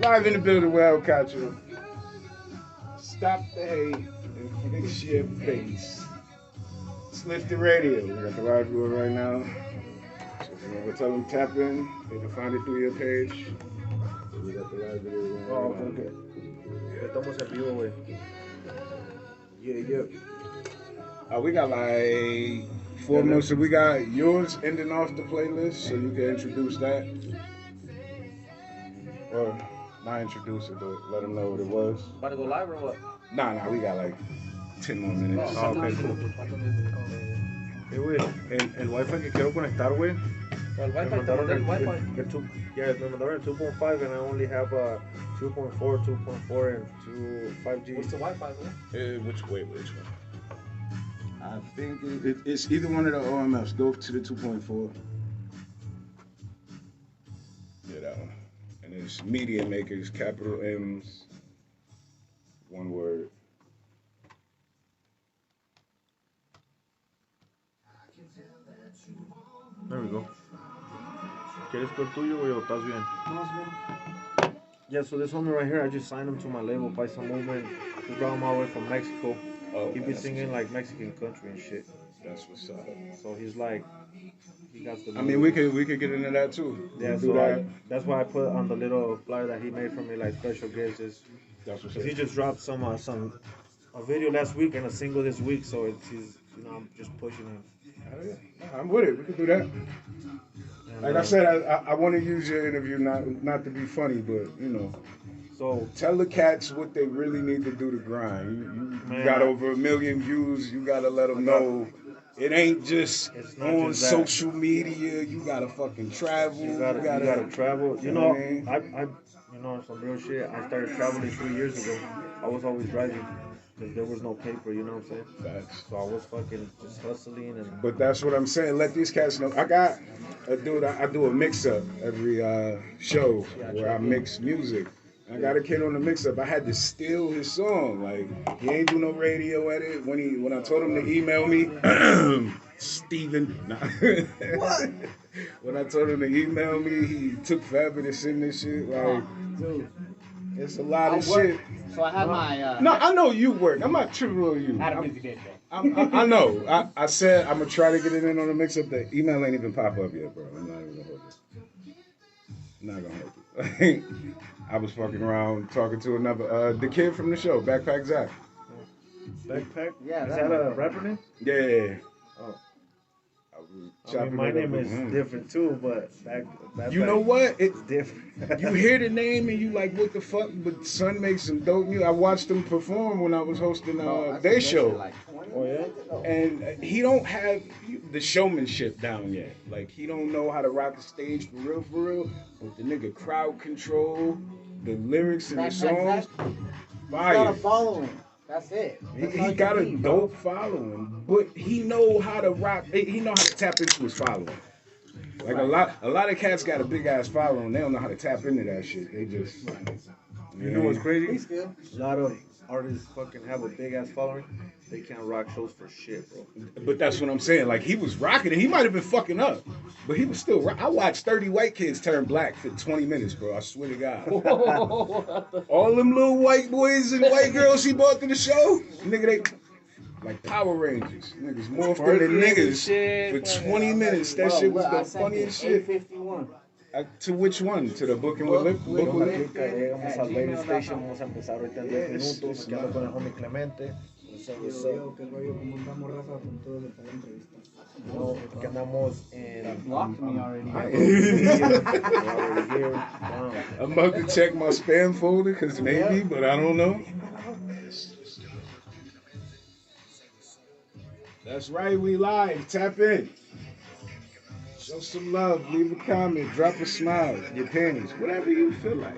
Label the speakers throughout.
Speaker 1: Live in the building with El Cacho. Stop the hate and fix your face. It's LiftedRadio. We got the live going right now. So if you want to tell them tap in, they can find it through your page. We got the live video going
Speaker 2: Oh,
Speaker 1: right
Speaker 2: okay.
Speaker 1: now.
Speaker 2: Estamos en vivo, güey.
Speaker 1: Yeah. We got like 4 more. So we got yours ending off the playlist, so you can introduce that. Or not introduce it, but let them know what it was.
Speaker 2: About to go live or what?
Speaker 1: Nah, we got like 10 more minutes.
Speaker 2: Oh, okay, cool. Güey, el wifi que quiero conectar, güey.
Speaker 3: El wifi, te mandé el wifi.
Speaker 2: Me mandaron el 2.5 and I only have a 2.4, 2.4, and 5G.
Speaker 3: What's the Wi-Fi, man?
Speaker 1: Which one? I think it's either one of the OMFs. Go to the 2.4. Yeah, that one. And it's Media Makers, capital M's, one word.
Speaker 2: There we go. ¿Quieres el tuyo, güey, o estás bien?
Speaker 3: No, it's good.
Speaker 2: Yeah, so this homie right here, I just signed him to my label by some movement. Just brought him all the way from Mexico.
Speaker 1: Oh,
Speaker 2: He be singing like Mexican country and shit.
Speaker 1: That's what's up.
Speaker 2: So he's like, he got the.
Speaker 1: I mean, we could get into that too.
Speaker 2: Yeah,
Speaker 1: do
Speaker 2: so
Speaker 1: that.
Speaker 2: that's why I put on the little flyer that he made for me, like special guests.
Speaker 1: That's what's
Speaker 2: Cause he
Speaker 1: up.
Speaker 2: just dropped a video last week and a single this week, so he's I'm just pushing him.
Speaker 1: Oh, yeah. I'm with it. We can do that.
Speaker 2: And,
Speaker 1: Like I said, I want to use your interview not to be funny, but you know.
Speaker 2: So
Speaker 1: Tell the cats what they really need to do to grind. You got over 1 million views. You gotta let them know it ain't just
Speaker 2: It's not
Speaker 1: on
Speaker 2: just that.
Speaker 1: social media. You gotta fucking travel.
Speaker 2: you gotta travel. You know,
Speaker 1: what I mean?
Speaker 2: I some real shit. I started traveling 3 years ago. I was always driving because there was no paper. You know what I'm saying?
Speaker 1: Facts.
Speaker 2: So I was fucking just hustling and.
Speaker 1: But that's what I'm saying. Let these cats know. I got a dude. I do a mix up every show where I mix music. I got a kid on the mix up. I had to steal his song. Like he ain't do no radio edit. When I told him to email me, Steven. Nah.
Speaker 3: What?
Speaker 1: When I told him to email me, he took forever to send this shit. Like,
Speaker 3: Dude.
Speaker 1: it's a lot of
Speaker 3: I work,
Speaker 1: shit.
Speaker 3: So I had my.
Speaker 1: No, I know you work. I'm not tripping on you.
Speaker 3: I had a busy day today.
Speaker 1: I know. I said I'm gonna try to get it in on the mix up. The email ain't even pop up yet, bro. I'm not even gonna hold you. I'm not gonna hold you. I was fucking around talking to another the kid from the show, Backpack Zach.
Speaker 2: Backpack?
Speaker 3: Yeah,
Speaker 2: Is
Speaker 3: that
Speaker 2: that a
Speaker 3: one.
Speaker 2: rapper name?
Speaker 1: Yeah.
Speaker 2: Oh.
Speaker 1: I
Speaker 2: My name is different too, but backpack.
Speaker 1: You know what?
Speaker 2: It's different.
Speaker 1: You hear the name and you like, what the fuck? But son makes some dope music. I watched him perform when I was hosting Day Show.
Speaker 3: Like 20
Speaker 2: Oh yeah.
Speaker 1: And he don't have the showmanship down yet. Like he don't know how to rock the stage for real. With the nigga crowd control, the lyrics and the songs,
Speaker 3: He's got a
Speaker 1: fire.
Speaker 3: following. That's it. That's all
Speaker 1: He
Speaker 3: you
Speaker 1: got a
Speaker 3: need, bro.
Speaker 1: dope following, but he know how to rock. He know how to tap into his following. Like a lot of cats got a big ass following. They don't know how to tap into that shit. They just.
Speaker 2: You know what's crazy?
Speaker 3: He's good.
Speaker 2: A lot of artists fucking have a big ass following. They can't rock shows for shit, bro.
Speaker 1: But that's what I'm saying. Like he was rocking it. He might have been fucking up, but he was still. I watched 30 white kids turn black for 20 minutes, bro. I swear to God. All them little white boys and white girls he brought to the show, nigga, they like Power Rangers. Niggas morphed into niggas for 20 minutes. That shit was the funniest shit.
Speaker 3: 851.
Speaker 1: To which one? To the booking with Lip? Book with Lip?
Speaker 2: Llegamos al radio station, vamos a empezar ahorita en 10 minutos. Aquí ando con el homie Clemente.
Speaker 4: ¿Qué rollo? ¿Cómo estamos, raza? Con todo lo que la entrevista.
Speaker 2: No, que andamos en.
Speaker 3: Blocked me already.
Speaker 1: I'm about to check my spam folder because maybe, but I don't know. That's right, we live. Tap in. Show some love. Leave a comment. Drop a smile. Your panties. Whatever you feel like.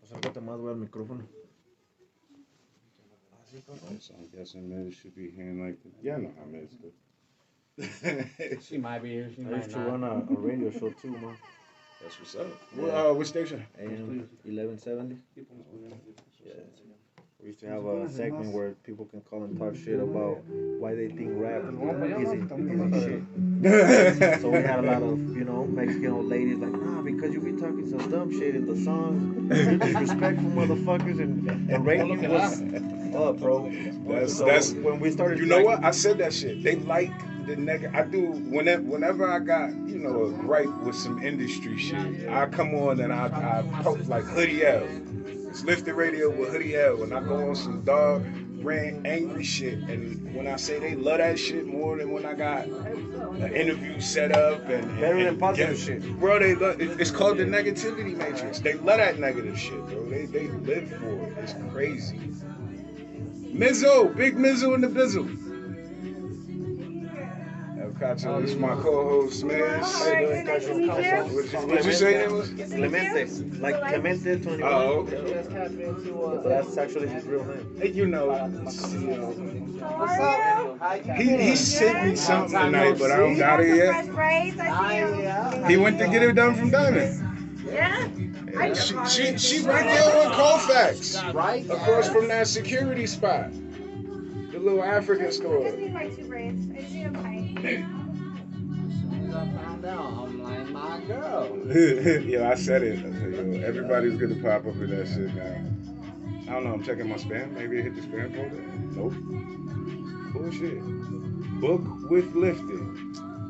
Speaker 2: Acércate más, güey, al micrófono.
Speaker 1: So I'm guessing Miz should be hearing like this. Yeah, I know how Miz do.
Speaker 3: She might be here. She
Speaker 2: I
Speaker 3: might
Speaker 2: used to
Speaker 3: not.
Speaker 2: run a radio show too, man.
Speaker 1: That's what's up. What station?
Speaker 2: AM 1170. Yeah. We used to have a segment where people can call and talk shit about why they think rap is shit. So we had a lot of, Mexican old ladies like, nah, because you be talking some dumb shit in the songs, you're disrespectful motherfuckers, and the rating was up, bro.
Speaker 1: That's
Speaker 2: when we started.
Speaker 1: You know what? I said that shit. They like the nigga. I do whenever I got a gripe with some industry shit. I come on and I post like Hoodie L. It's LiftedRadio with Hoodie L, and I go on some dog rant angry shit. And when I say they love that shit more than when I got an interview set up and
Speaker 2: better than positive shit,
Speaker 1: bro. They love, it's called the negativity matrix. They love that negative shit, bro. They live for it. It's crazy. Mizzo, big Mizzo in the bizzle. Cacho, this is my co-host, man.
Speaker 2: How you doing, Cacho?
Speaker 1: What'd you say it was?
Speaker 2: Clemente, like Clemente 21.
Speaker 1: Oh, okay.
Speaker 2: That's actually his real name.
Speaker 1: Hey,
Speaker 3: What's up?
Speaker 1: He sent me something tonight, but I don't got it yet. He went to get it done from Diamond.
Speaker 5: Yeah.
Speaker 1: She right there on Colfax,
Speaker 3: Right?
Speaker 1: across from that security spot, the little African
Speaker 5: I
Speaker 1: store.
Speaker 5: just need my 2 braids. I just need them tight.
Speaker 3: As soon as I found out, I'm like, my girl.
Speaker 1: Yo, I said it. I said, yo, everybody's gonna pop up with that shit now. I don't know. I'm checking my spam. Maybe it hit the spam folder. Nope. Bullshit. Book with Lifted.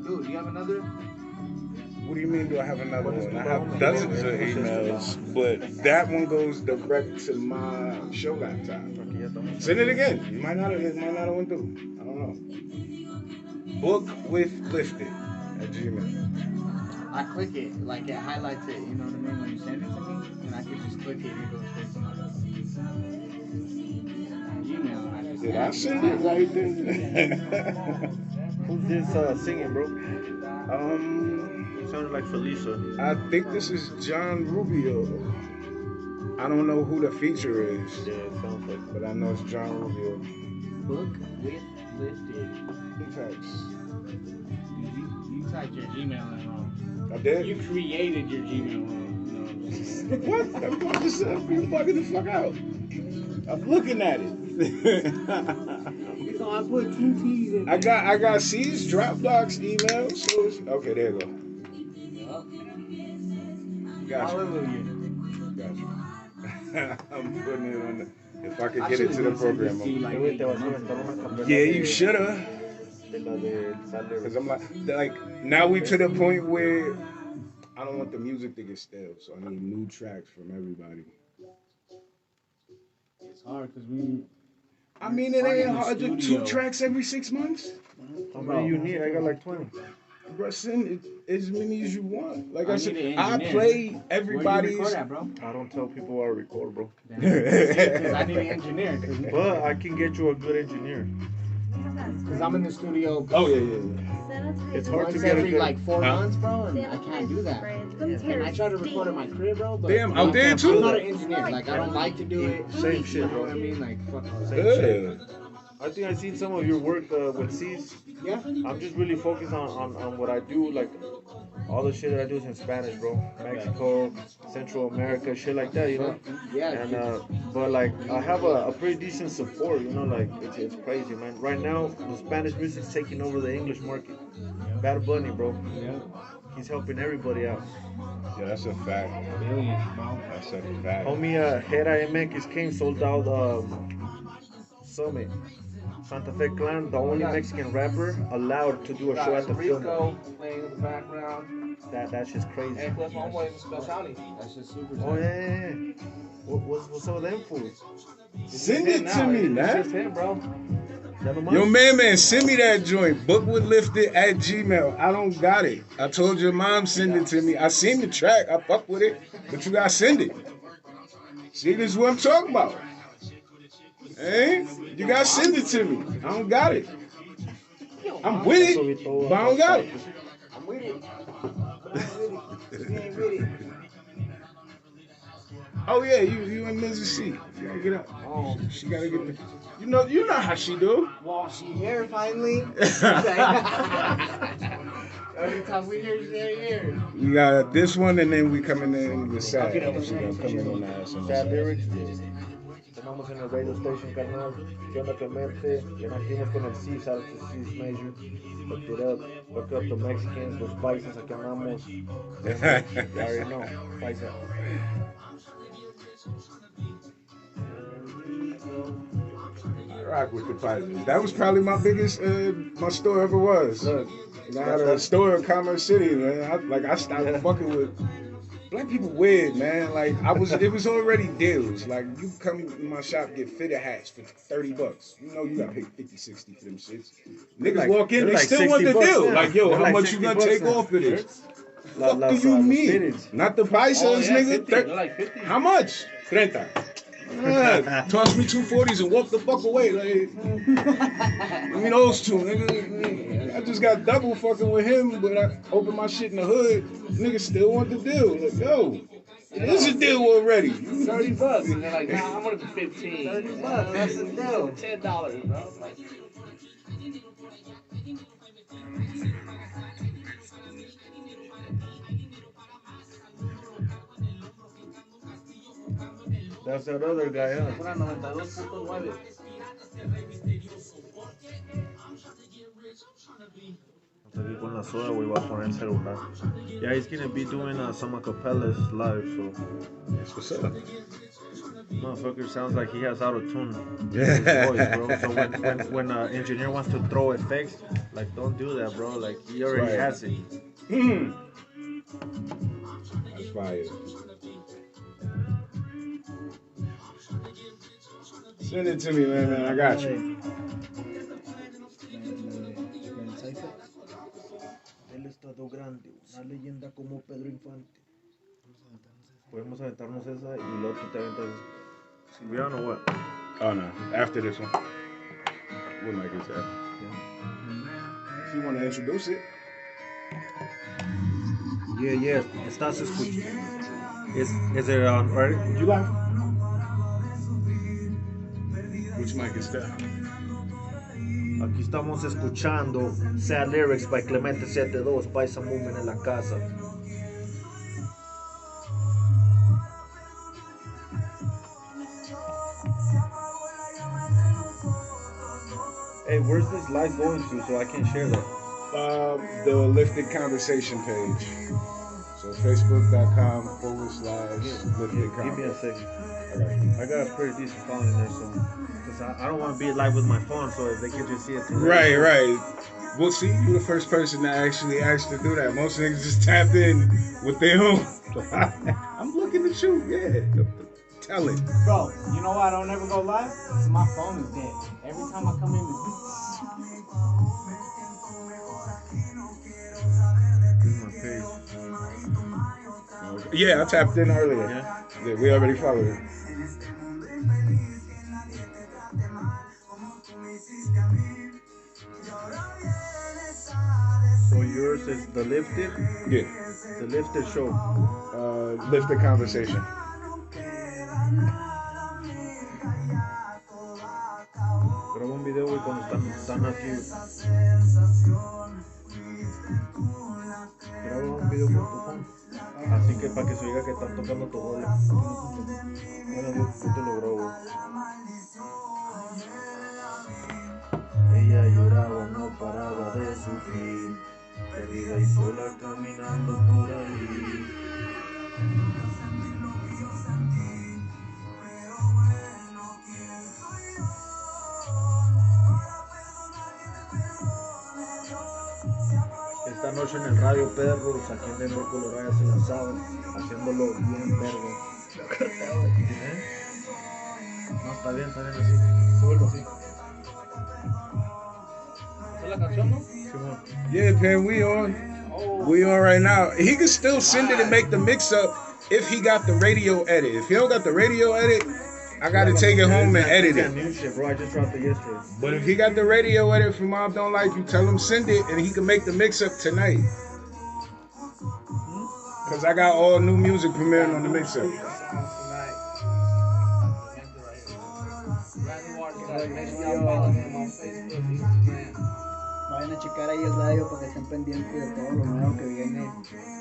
Speaker 3: Dude, do you have another?
Speaker 1: What do you mean? Do I have another one? I have dozens of emails, but that one goes direct to my show laptop. Send it again. It might not have went through. I don't know. Book with Lifted at Gmail.
Speaker 3: I click it, like it highlights it, you know what I mean, when you send it to me, and I can just click it and it goes straight to my Gmail.
Speaker 1: Did I send it right then?
Speaker 2: Who's this singing, bro? Sounded like Felicia.
Speaker 1: I think this is John Rubio. I don't know who the feature is.
Speaker 2: Yeah, it sounds like.
Speaker 1: But I know it's John Rubio.
Speaker 3: Book with Lifted.
Speaker 1: He types.
Speaker 3: You typed your Gmail in wrong.
Speaker 1: I did?
Speaker 3: You created your Gmail wrong. No.
Speaker 1: What? I'm about to say, you bugging the fuck out. I'm looking at it.
Speaker 3: So I put 2 T's in
Speaker 1: I got C's Dropbox email. So it's, okay, there you go. Gotcha.
Speaker 3: Hallelujah.
Speaker 1: Gotcha. I'm putting it on the. If I could get it to the program.
Speaker 3: Like,
Speaker 1: Yeah, you shoulda. Because I'm like now we to the point where I don't want the music to get stale, so I need new tracks from everybody.
Speaker 3: it's hard because we.
Speaker 1: I mean, it ain't hard to do 2 tracks every 6 months.
Speaker 2: How many you need? I got like 20.
Speaker 1: Bro, send as many as you want. Like I said,
Speaker 3: need an
Speaker 1: I
Speaker 3: engineer.
Speaker 1: play everybody's.
Speaker 3: Where you record at, bro?
Speaker 2: I don't tell people where I record, bro.
Speaker 3: Because I need an engineer.
Speaker 2: But I can get you a good engineer.
Speaker 3: Because I'm in the studio.
Speaker 1: Oh yeah.
Speaker 2: It's hard to
Speaker 3: Once
Speaker 2: get a
Speaker 3: every
Speaker 2: good.
Speaker 3: like 4 months, bro, and I can't do that. And I try to record at my crib, bro. But
Speaker 1: Damn, out there too?
Speaker 3: I'm not an engineer. Like I don't like to do it.
Speaker 2: Same shit,
Speaker 3: You know
Speaker 2: bro.
Speaker 3: what I mean? Like fuck all that.
Speaker 2: Same shit. I think I've seen some of your work with C's.
Speaker 3: Yeah.
Speaker 2: I'm just really focused on what I do. Like all the shit that I do is in Spanish, bro. Mexico, Central America, shit like that, you know.
Speaker 3: Yeah.
Speaker 2: And but like I have a pretty decent support, you know. Like it's crazy, man. Right now, the Spanish music's taking over the English market. Bad Bunny, bro.
Speaker 3: Yeah.
Speaker 2: He's helping everybody out.
Speaker 1: Yeah, that's a fact.
Speaker 3: Billions, bro.
Speaker 1: That's a fact.
Speaker 2: Homie, Hera MX came sold out Summit. Santa Fe Clan, the only Mexican rapper allowed to do a show at the film.
Speaker 3: Rico playing in the background.
Speaker 2: That's just crazy.
Speaker 3: And plus, my homeboy is speciality. That's just super.
Speaker 2: Oh yeah. What's up with them fools?
Speaker 1: Send it to me,
Speaker 2: It's just
Speaker 1: man.
Speaker 2: him, bro. Never mind.
Speaker 1: Yo, man, send me that joint. Bookwithlifted at Gmail. I don't got it. I told your mom send it to me. I seen the track. I fuck with it, but you gotta send it. See, this is what I'm talking about. Hey, you gotta send it to me. I don't got it. I'm with it, but I don't got it.
Speaker 3: I'm with it. You ain't with it.
Speaker 1: Oh yeah, you and Mrs. C. She gotta get up.
Speaker 3: Oh.
Speaker 1: She gotta get the. You know how she do.
Speaker 3: Well, she here finally. Every time we hear, she ain't here.
Speaker 1: We got this one, and then we coming in with sad. She gonna come in on the ass.
Speaker 2: Sad lyrics. Estamos en el radio station, carnal. ¿Qué onda, Clemente? Ya nacimos con el C, shout out to C's Major. Hooked it up. Hook up the Mexicans, los paisas, aquí andamos. You already know. Paisa.
Speaker 1: I rock with the Pisces. That was probably my biggest, my store ever was. Look, I had a store in Commerce City, man. I stopped fucking with black people. Weird, man. Like it was already deals. Like you come in my shop, get fitted hats for $30. You know you gotta pay 50, 60 for them shits. Niggas walk in, they like still want the deal. Now. Like yo, how much you gonna take off for this? What do you mean? Not the paisas, nigga.
Speaker 6: 50. Like 50.
Speaker 1: How much? 30. Toss me 240s and walk the fuck away. Like, I mean those two, nigga. I just got double fucking with him, but I opened my shit in the hood. Niggas still want the deal. Like, yo, it is a deal already.
Speaker 6: $30. And they're like, nah, I'm gonna be 15.
Speaker 3: $30, that's the deal.
Speaker 6: $10, bro. Like,
Speaker 2: That's that other guy, huh?
Speaker 6: una 92.9.
Speaker 2: Aquí con la soda, güey, va a poner el celular. Yeah, he's gonna be doing some acapellas live, so.
Speaker 1: That's what's up.
Speaker 2: Motherfucker sounds like he has auto-tune.
Speaker 1: Yeah.
Speaker 2: His voice, bro. So when an engineer wants to throw effects, like, don't do that, bro. Like, he already has it.
Speaker 1: That's fire. Send it to me, man. I got you.
Speaker 2: El Estado Grande, una leyenda como Pedro Infante. Podemos aventarnos esa y luego tú te aventas. We don't know what.
Speaker 1: Oh no, after this one. We'll make it that. If you want to introduce it.
Speaker 2: Yeah. Estás escuchando. Is it already?
Speaker 1: You live? Which mic is that?
Speaker 2: Aquí estamos escuchando Sad Lyrics by Clemente 72, Paisa Movement en la casa. Hey, where's this live going to so I can share that?
Speaker 1: The Lifted Conversation page. So facebook.com/Lifted
Speaker 2: Give me a second.
Speaker 1: Okay.
Speaker 2: I got a pretty decent phone in there, so because I don't want to be live with my phone, so if they can just see it.
Speaker 1: Right. Well, see, you're the first person that actually asked to do that. Most niggas just tap in with their own. I'm looking at you, yeah. Tell it.
Speaker 3: Bro, you know why I don't ever go live? My phone is dead. Every time I come in,
Speaker 2: My page.
Speaker 1: Yeah, I tapped in earlier. Yeah, we already followed it.
Speaker 2: So yours is the Lifted?
Speaker 1: Yeah.
Speaker 2: The Lifted show.
Speaker 1: Lifted Conversation.
Speaker 2: Graba un video, güey, cuando están aquí. Graba un video con tu phone. Así que para que se oiga que están tocando tu rola. Bueno, yo te lo grabo. Ella lloraba, no paraba de sufrir, perdida y sola caminando por ahí. Esta noche en el radio, perros, aquí en Denver, Colorado, se la saben, haciéndolo bien verga. No, está bien así. Súbelo así.
Speaker 6: ¿Es la canción, no?
Speaker 1: Yeah, Pen, we on right now. He can still send it and make the mix up if he got the radio edit. If he don't got the radio edit, I gotta take it home and edit it.
Speaker 2: New shit, bro. I just dropped it yesterday.
Speaker 1: But if he got the radio edit from Mob Don't Like You, tell him send it and he can make the mix up tonight. Cause I got all new music premiering on the mix up.
Speaker 4: Vayan a checar ahí el radio para que estén pendientes de todo lo nuevo que viene.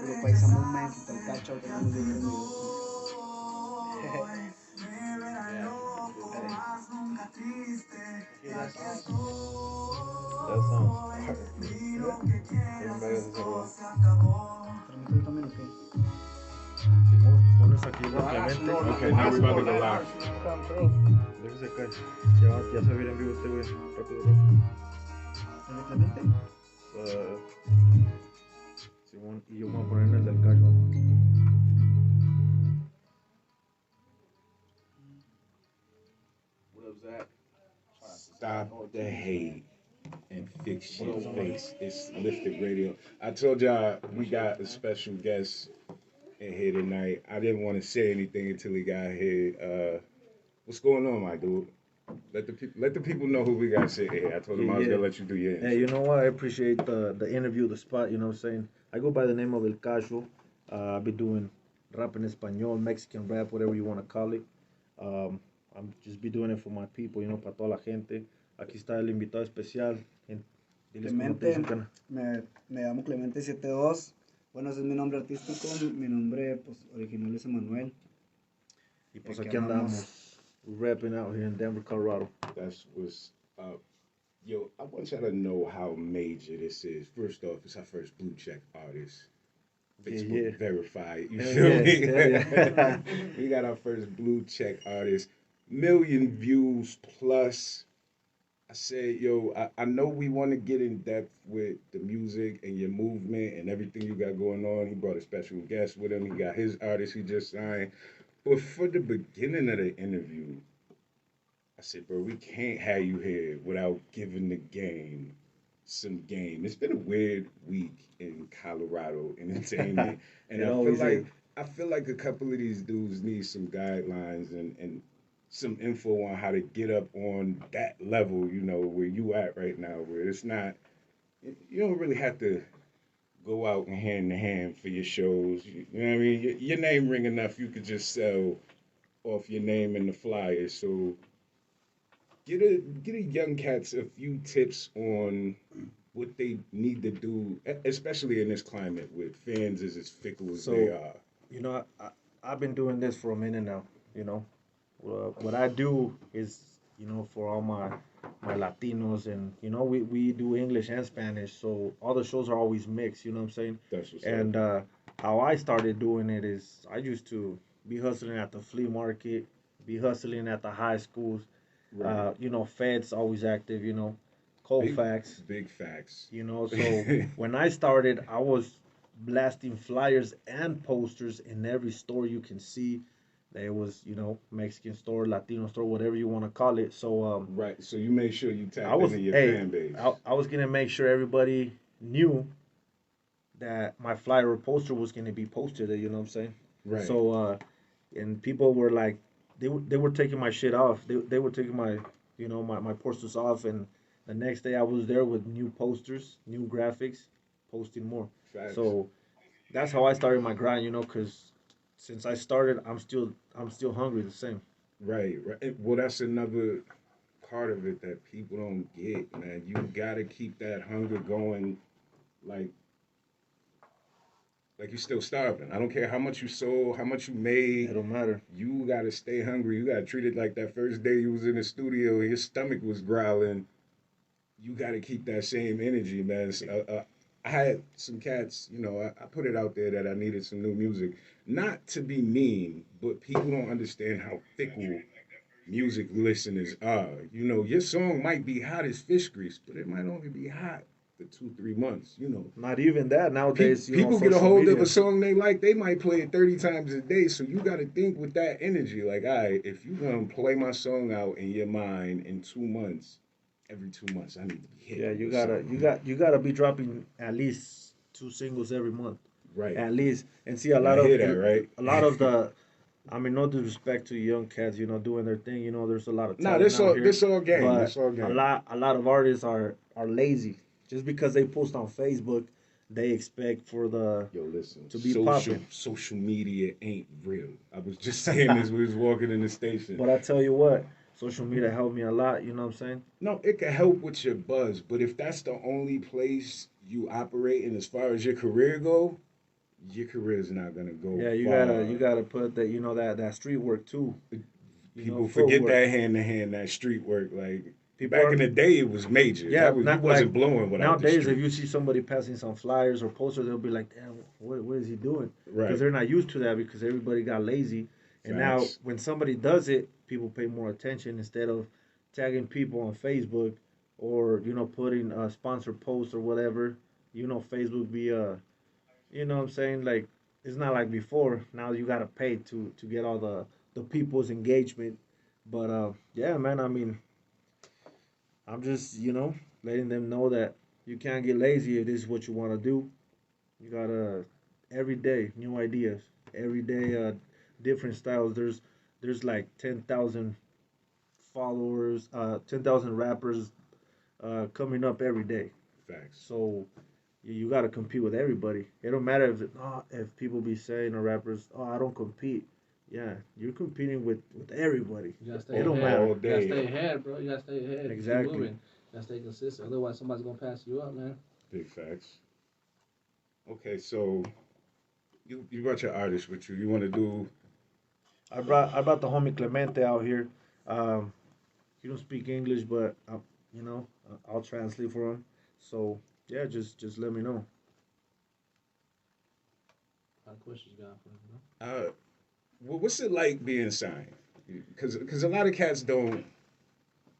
Speaker 4: Puro paisa movement, el Cacho, tenemos bien prendido.
Speaker 2: That sounds fire. Tienen varias de esa rola.
Speaker 4: ¿Transmitir también o qué?
Speaker 2: Simón, pones aquí lo Clemente.
Speaker 1: Okay, now we're about to go live.
Speaker 2: Déjese caer. Ya se viene en vivo este güey. Rápido, rápido.
Speaker 4: ¿El de Clemente?
Speaker 2: Simón, y yo me voy a poner en el del Cacho.
Speaker 6: What up, Zach?
Speaker 1: Stop the hate and fix your face. It's Lifted Radio. I told y'all we got a special guest in here tonight. I didn't want to say anything until he got here. What's going on, my dude? Let the people know who we got sitting here. I told them I was gonna let you do your intro.
Speaker 2: Hey, you know what? I appreciate the interview, the spot. You know what I'm saying? I go by the name of El Cacho. I've been doing rap en español, Mexican rap, whatever you want to call it. I'm just be doing it for my people, you know, para toda la gente. Aquí está el invitado especial. Diles cómo te dicen,
Speaker 4: Clemente, me llamo Clemente 72. Bueno, ese es mi nombre artístico. Mi nombre pues, original es Emanuel.
Speaker 2: Y pues aquí andamos. We're rapping out here in Denver, Colorado.
Speaker 1: That's what's up. Yo, I want y'all to know how major this is. First off, it's our first blue check artist. Facebook verified. You feel me?
Speaker 2: Yeah.
Speaker 1: We got our first blue check artist. 1,000,000 views plus. I said, yo, I know we want to get in depth with the music and your movement and everything you got going on. He brought a special guest with him. He got his artist he just signed. But for the beginning of the interview, I said, bro, we can't have you here without giving the game some game. It's been a weird week in Colorado entertainment. And I feel like a couple of these dudes need some guidelines and some info on how to get up on that level, you know, where you at right now, where it's not, you don't really have to go out and hand to hand for your shows. You know what I mean? Your name ring enough, you could just sell off your name in the flyers. So get a young cats a few tips on what they need to do, especially in this climate with fans as fickle as they are.
Speaker 2: You know, I've been doing this for a minute now, you know. What I do is, you know, for all my Latinos and, you know, we do English and Spanish, so all the shows are always mixed, you know what I'm saying?
Speaker 1: That's what's
Speaker 2: and
Speaker 1: up.
Speaker 2: How I started doing it is I used to be hustling at the flea market, be hustling at the high schools,
Speaker 1: Right.
Speaker 2: you know, Fed's always active, you know, Colfax.
Speaker 1: Big facts.
Speaker 2: You know, so when I started, I was blasting flyers and posters in every store you can see. There was, you know, Mexican store, Latino store, whatever you want to call it. So
Speaker 1: right. So you made sure you tapped into your fan base.
Speaker 2: I was gonna make sure everybody knew that my flyer or poster was gonna be posted there. You know what I'm saying?
Speaker 1: Right.
Speaker 2: So and people were like, they were taking my shit off. They were taking my, you know, my posters off, and the next day I was there with new posters, new graphics, posting more.
Speaker 1: Facts.
Speaker 2: So that's how I started my grind, you know, because since I started, I'm still hungry the same.
Speaker 1: Right. Well, that's another part of it that people don't get, man. You gotta keep that hunger going, like you're still starving. I don't care how much you sold, how much you made.
Speaker 2: It don't matter.
Speaker 1: You gotta stay hungry. You gotta treat it like that first day you was in the studio and your stomach was growling. You gotta keep that same energy, man. I had some cats, you know, I put it out there that I needed some new music. Not to be mean, but people don't understand how fickle music listeners are. You know, your song might be hot as fish grease, but it might only be hot for 2-3 months, you know.
Speaker 2: Not even that nowadays.
Speaker 1: People get a hold of a song they like, they might play it 30 times a day. So you got to think with that energy, like, all right, if you're going to play my song out in your mind in 2 months, every 2 months I need to be hit.
Speaker 2: Yeah, you gotta be dropping at least 2 singles every month.
Speaker 1: Right.
Speaker 2: At least, and see a lot of
Speaker 1: right?
Speaker 2: A lot of the, I mean, no disrespect to young cats, you know, doing their thing. You know, there's a lot of talent
Speaker 1: this all
Speaker 2: here,
Speaker 1: game.
Speaker 2: but
Speaker 1: This all game.
Speaker 2: a lot of artists are lazy. Just because they post on Facebook, they expect for the to be popping.
Speaker 1: Social media ain't real. I was just saying this when we was walking in the station.
Speaker 2: But I tell you what, social media helped me a lot. You know what I'm saying?
Speaker 1: No, it can help with your buzz, but if that's the only place you operate in as far as your career go, your career is not gonna go
Speaker 2: Yeah,
Speaker 1: far.
Speaker 2: you gotta put that, you know, that street work too. You know,
Speaker 1: People forget
Speaker 2: footwork.
Speaker 1: that hand to hand, that street work. Like
Speaker 2: People
Speaker 1: back
Speaker 2: are,
Speaker 1: in the day, it was major.
Speaker 2: yeah,
Speaker 1: That was you
Speaker 2: not like
Speaker 1: wasn't blowing without the
Speaker 2: nowadays. If you
Speaker 1: streets.
Speaker 2: see somebody passing some flyers or posters, they'll be like, "Damn, what is he doing?" Because
Speaker 1: Right.
Speaker 2: they're not used to that because everybody got lazy. And now
Speaker 1: Facts.
Speaker 2: when somebody does it, people pay more attention instead of tagging people on Facebook or you know putting a sponsored post or whatever. You know, Facebook be you know what I'm saying, like it's not like before. Now you gotta pay to get all the people's engagement. But yeah, man, I mean, I'm just, you know, letting them know that you can't get lazy if this is what you want to do. You gotta every day new ideas, every day different styles. There's like 10,000 followers, 10,000 rappers coming up every day.
Speaker 1: Facts.
Speaker 2: So you got to compete with everybody. It don't matter if people be saying or rappers, oh, I don't compete. Yeah, you're competing with everybody.
Speaker 6: You gotta stay
Speaker 2: It don't
Speaker 6: ahead.
Speaker 2: matter.
Speaker 1: All
Speaker 6: You gotta
Speaker 1: day.
Speaker 6: stay ahead, bro. You gotta stay ahead.
Speaker 2: Exactly.
Speaker 6: Keep moving. You gotta stay consistent. Otherwise, somebody's gonna pass you up, man.
Speaker 1: Big facts. Okay, so you brought your artist with you. You want to do?
Speaker 2: I brought the homie Clemente out here. Um, he don't speak English, but you know I'll translate for him. So yeah, just let me know.
Speaker 6: What questions you got for him,
Speaker 1: What's it like being signed? Because a lot of cats don't.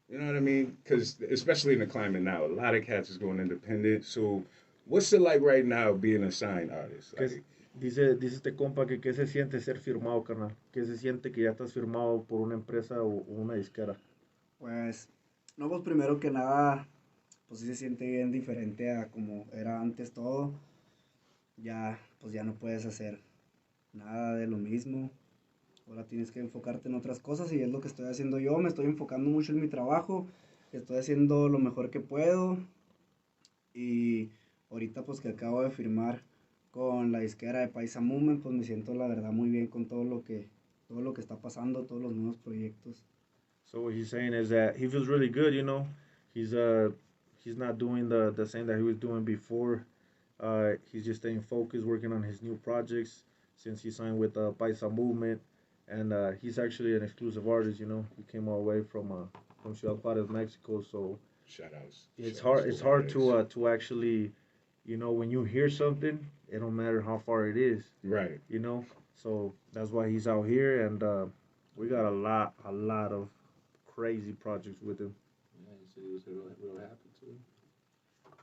Speaker 1: You know what I mean? Because especially in the climate now, a lot of cats is going independent. So what's it like right now being a signed artist?
Speaker 2: Que es-
Speaker 1: Like,
Speaker 2: dice este compa que qué se siente ser firmado, carnal. ¿Qué se siente que ya estás firmado por una empresa o una disquera?
Speaker 4: Pues, no, pues primero que nada, pues sí se siente bien diferente a como era antes todo. Ya, pues ya no puedes hacer nada de lo mismo. Ahora tienes que enfocarte en otras cosas y es lo que estoy haciendo yo. Me estoy enfocando mucho en mi trabajo. Estoy haciendo lo mejor que puedo. Y ahorita pues que acabo de firmar con la disquera de Paisa Movement, pues me siento la verdad muy bien con todo lo que está pasando, todos los nuevos proyectos.
Speaker 2: So what he's saying is that he feels really good, you know. He's he's not doing the same that he was doing before. He's just staying focused, working on his new projects since he signed with Paisa Movement, and he's actually an exclusive artist. You know, he came all the way from Ciudad Juarez, Mexico. So
Speaker 1: shout outs.
Speaker 2: it's
Speaker 1: Shout outs
Speaker 2: hard. It's
Speaker 1: to
Speaker 2: hard
Speaker 1: artists.
Speaker 2: to actually, you know, when you hear something, it don't matter how far it is.
Speaker 1: Right.
Speaker 2: You know, so that's why he's out here, and we got a lot of crazy projects with him,
Speaker 6: man? Yeah, he said he was real happy too.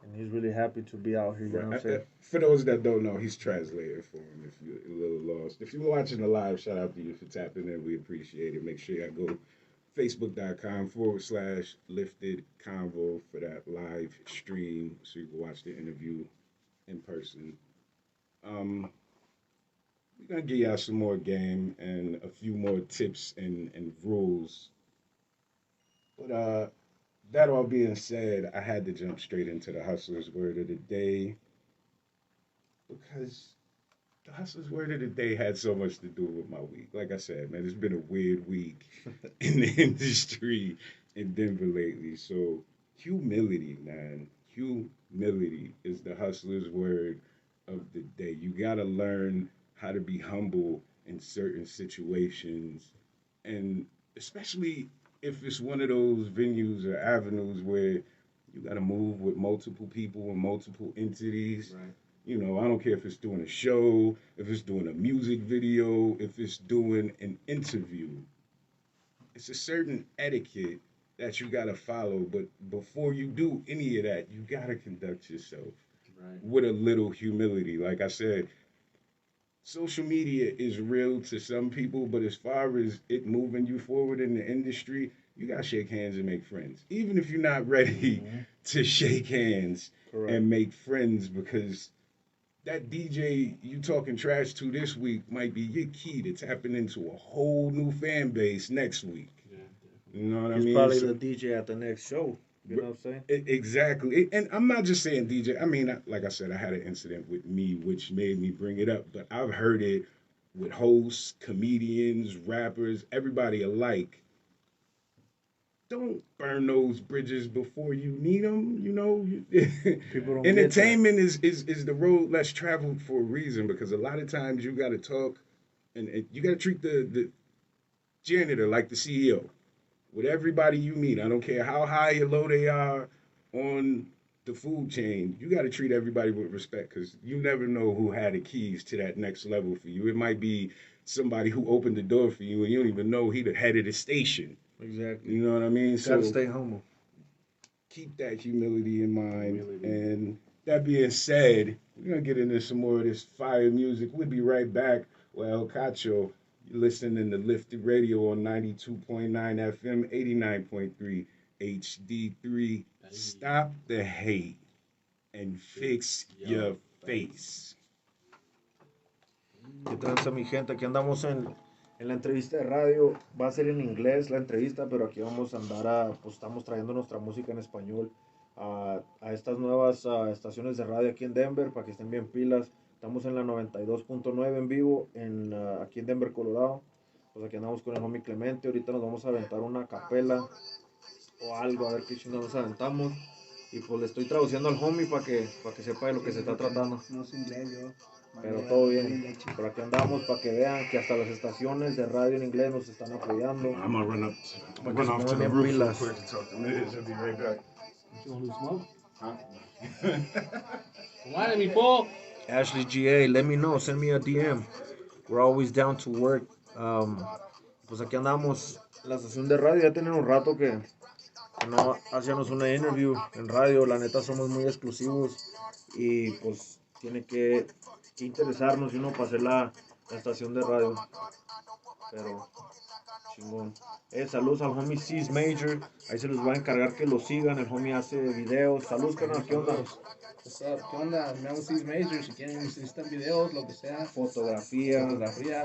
Speaker 2: and he's really happy to be out here. You know what I'm saying?
Speaker 1: For those that don't know, he's translating for him. If you're a little lost, if you're watching the live, shout out to you for tapping in. We appreciate it. Make sure you go facebook.com/lifted convo for that live stream so you can watch the interview in person. Um, we're gonna give y'all some more game and a few more tips and rules. But that all being said, I had to jump straight into the hustler's word of the day because the hustler's word of the day had so much to do with my week. Like I said, man, it's been a weird week in the industry in Denver lately. So humility, man. Humility is the hustler's word of the day. You gotta learn how to be humble in certain situations. And especially if it's one of those venues or avenues where you gotta move with multiple people and multiple entities.
Speaker 6: Right.
Speaker 1: You know, I don't care if it's doing a show, if it's doing a music video, if it's doing an interview. It's a certain etiquette that you gotta follow, but before you do any of that, you gotta conduct yourself
Speaker 6: Right.
Speaker 1: with a little humility. Like I said, social media is real to some people, but as far as it moving you forward in the industry, you gotta shake hands and make friends. Even if you're not ready to shake hands
Speaker 2: Correct.
Speaker 1: and make friends, because that DJ you talking trash to this week might be your key to tapping into a whole new fan base next week.
Speaker 6: Yeah.
Speaker 1: You know what I
Speaker 2: He's
Speaker 1: mean?
Speaker 2: probably
Speaker 1: So-
Speaker 2: the DJ at the next show. You know what I'm saying?
Speaker 1: Exactly. And I'm not just saying DJ. I mean, like I said, I had an incident with me which made me bring it up, but I've heard it with hosts, comedians, rappers, everybody alike. don't burn those bridges before you need them. You know,
Speaker 2: People don't
Speaker 1: entertainment is the road less traveled for a reason because a lot of times you got to talk and you got to treat the janitor like the CEO with everybody you meet. I don't care how high or low they are on the food chain. You got to treat everybody with respect because you never know who had the keys to that next level for you. It might be somebody who opened the door for you and you don't even know he the head of the station.
Speaker 2: Exactly.
Speaker 1: You know what I mean?
Speaker 2: You gotta stay humble.
Speaker 1: Keep that humility in mind. And that being said, we're gonna get into some more of this fire music. We'll be right back. Well, Cacho, you're listening to Lifted Radio on 92.9 FM, 89.3 HD3. Stop the hate and fix your face.
Speaker 2: ¿Qué tranza, mi gente? Aquí andamos en la entrevista de radio. Va a ser en inglés la entrevista, pero aquí vamos a andar pues estamos trayendo nuestra música en español a estas nuevas estaciones de radio aquí en Denver para que estén bien pilas. Estamos en la 92.9 en vivo aquí en Denver, Colorado. Pues aquí andamos con el homie Clemente. Ahorita nos vamos a aventar una capela o algo, a ver qué chingados nos aventamos. Y pues le estoy traduciendo al homie para que sepa de lo que se está tratando.
Speaker 4: No sé inglés yo.
Speaker 2: Pero todo bien. Por aquí andamos para que vean que hasta las estaciones de radio en inglés nos están apoyando.
Speaker 1: I'm gonna run off to the
Speaker 2: Bien
Speaker 1: roof real
Speaker 2: pilas.
Speaker 1: quick and talk to Miz. I'll be right back.
Speaker 6: You want to smoke?
Speaker 1: Huh?
Speaker 6: Why me, Paul?
Speaker 2: Ashley GA, let me know, send me a DM. We're always down to work. Pues aquí andamos en la estación de radio. Ya tienen un rato que no hacíamos una interview en radio. La neta somos muy exclusivos y pues tiene que interesarnos y uno para hacer la estación de radio. Pero chingón. Saludos al homie Cis Major. Ahí se los voy a encargar que lo sigan. El homie hace videos. Saludos, carnal. ¿Qué onda?
Speaker 6: What's up? ¿Qué onda? Me llamo Steve Major. Si quieren necesitan videos, lo que sea.
Speaker 2: Fotografía.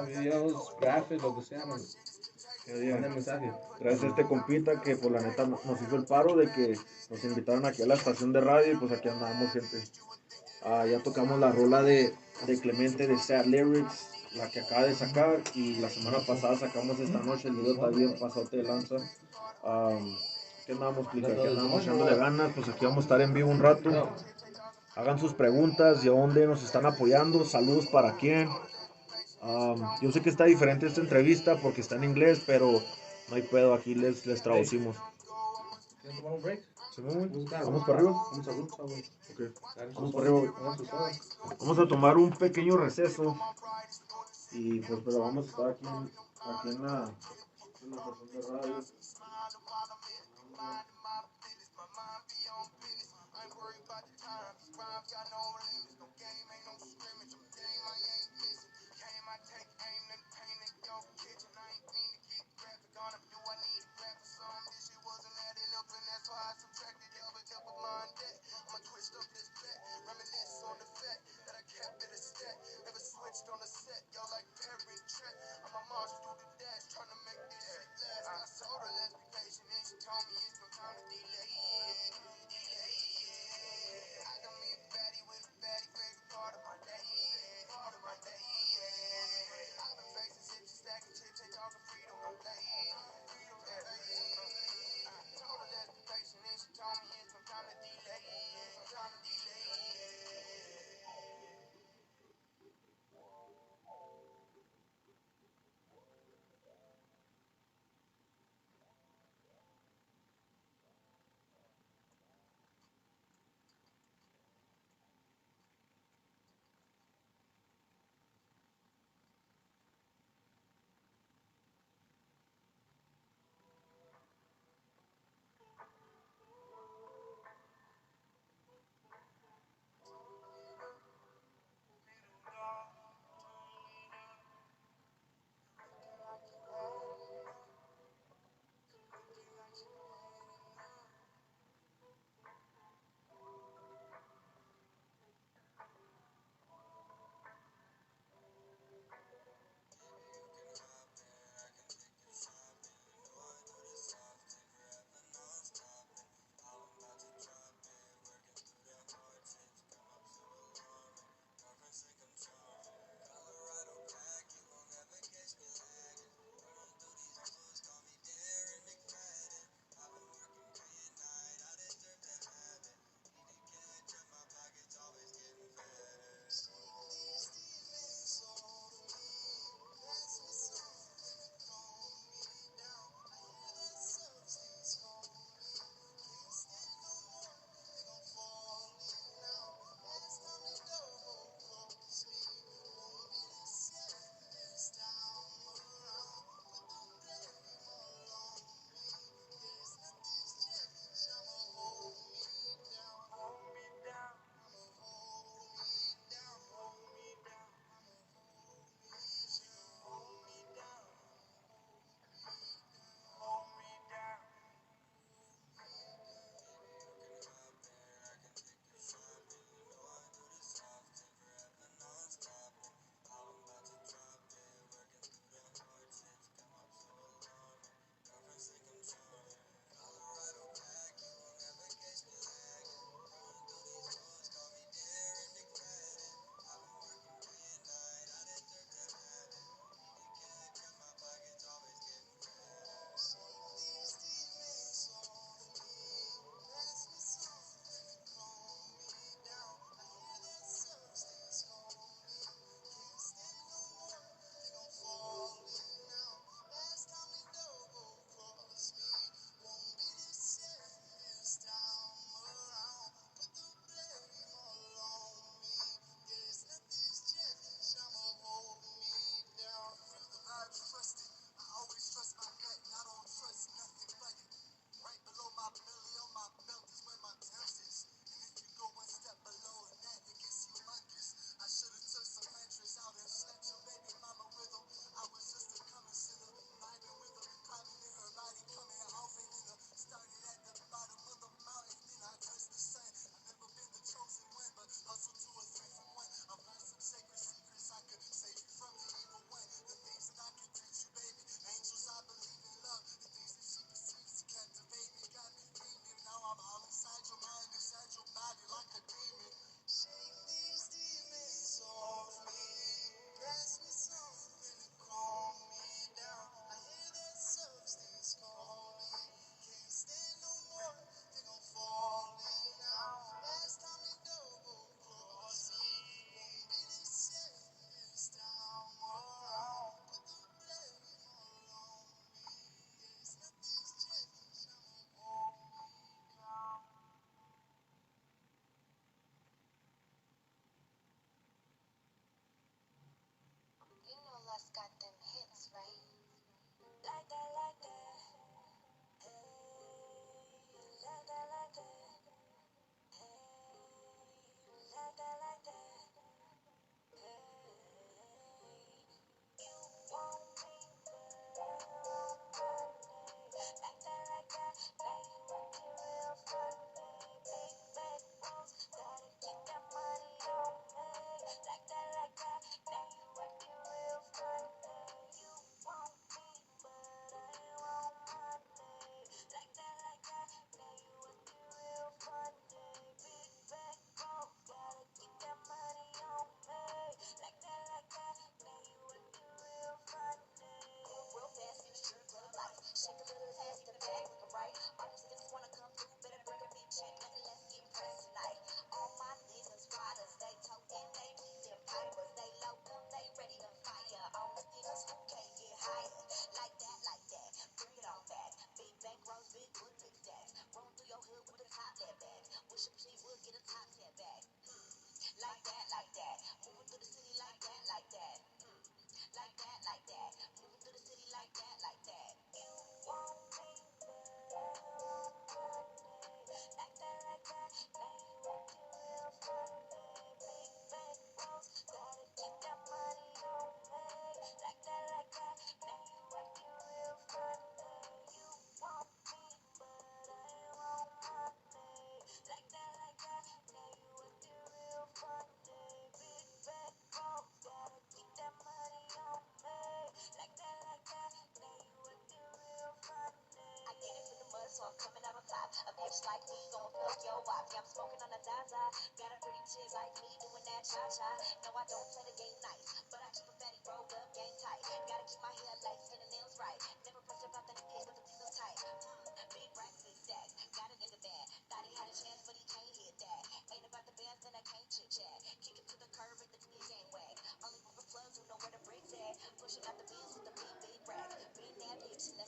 Speaker 6: Videos, graphics, lo que sea. Manden mensaje.
Speaker 2: Gracias a este compita que por la neta nos hizo el paro de que nos invitaron aquí a la estación de radio y pues aquí andamos, gente. Ya tocamos la rola de Clemente de Sad Lyrics, la que acaba de sacar, y la semana pasada sacamos esta noche el video también pasote de lanza. ¿Qué andamos, Clica? ¿Qué andamos echándole ganas? Pues aquí vamos a estar en vivo un rato. Hagan sus preguntas, de dónde nos están apoyando, saludos para quién. Yo sé que está diferente esta entrevista porque está en inglés, pero no hay pedo, aquí les traducimos.
Speaker 6: ¿Quieren tomar un break?
Speaker 2: ¿Vamos para arriba?
Speaker 6: Vamos a Roots,
Speaker 2: Okay. Vamos para arriba. Vamos a tomar un pequeño receso y pues pero vamos a estar aquí en la estación de radio.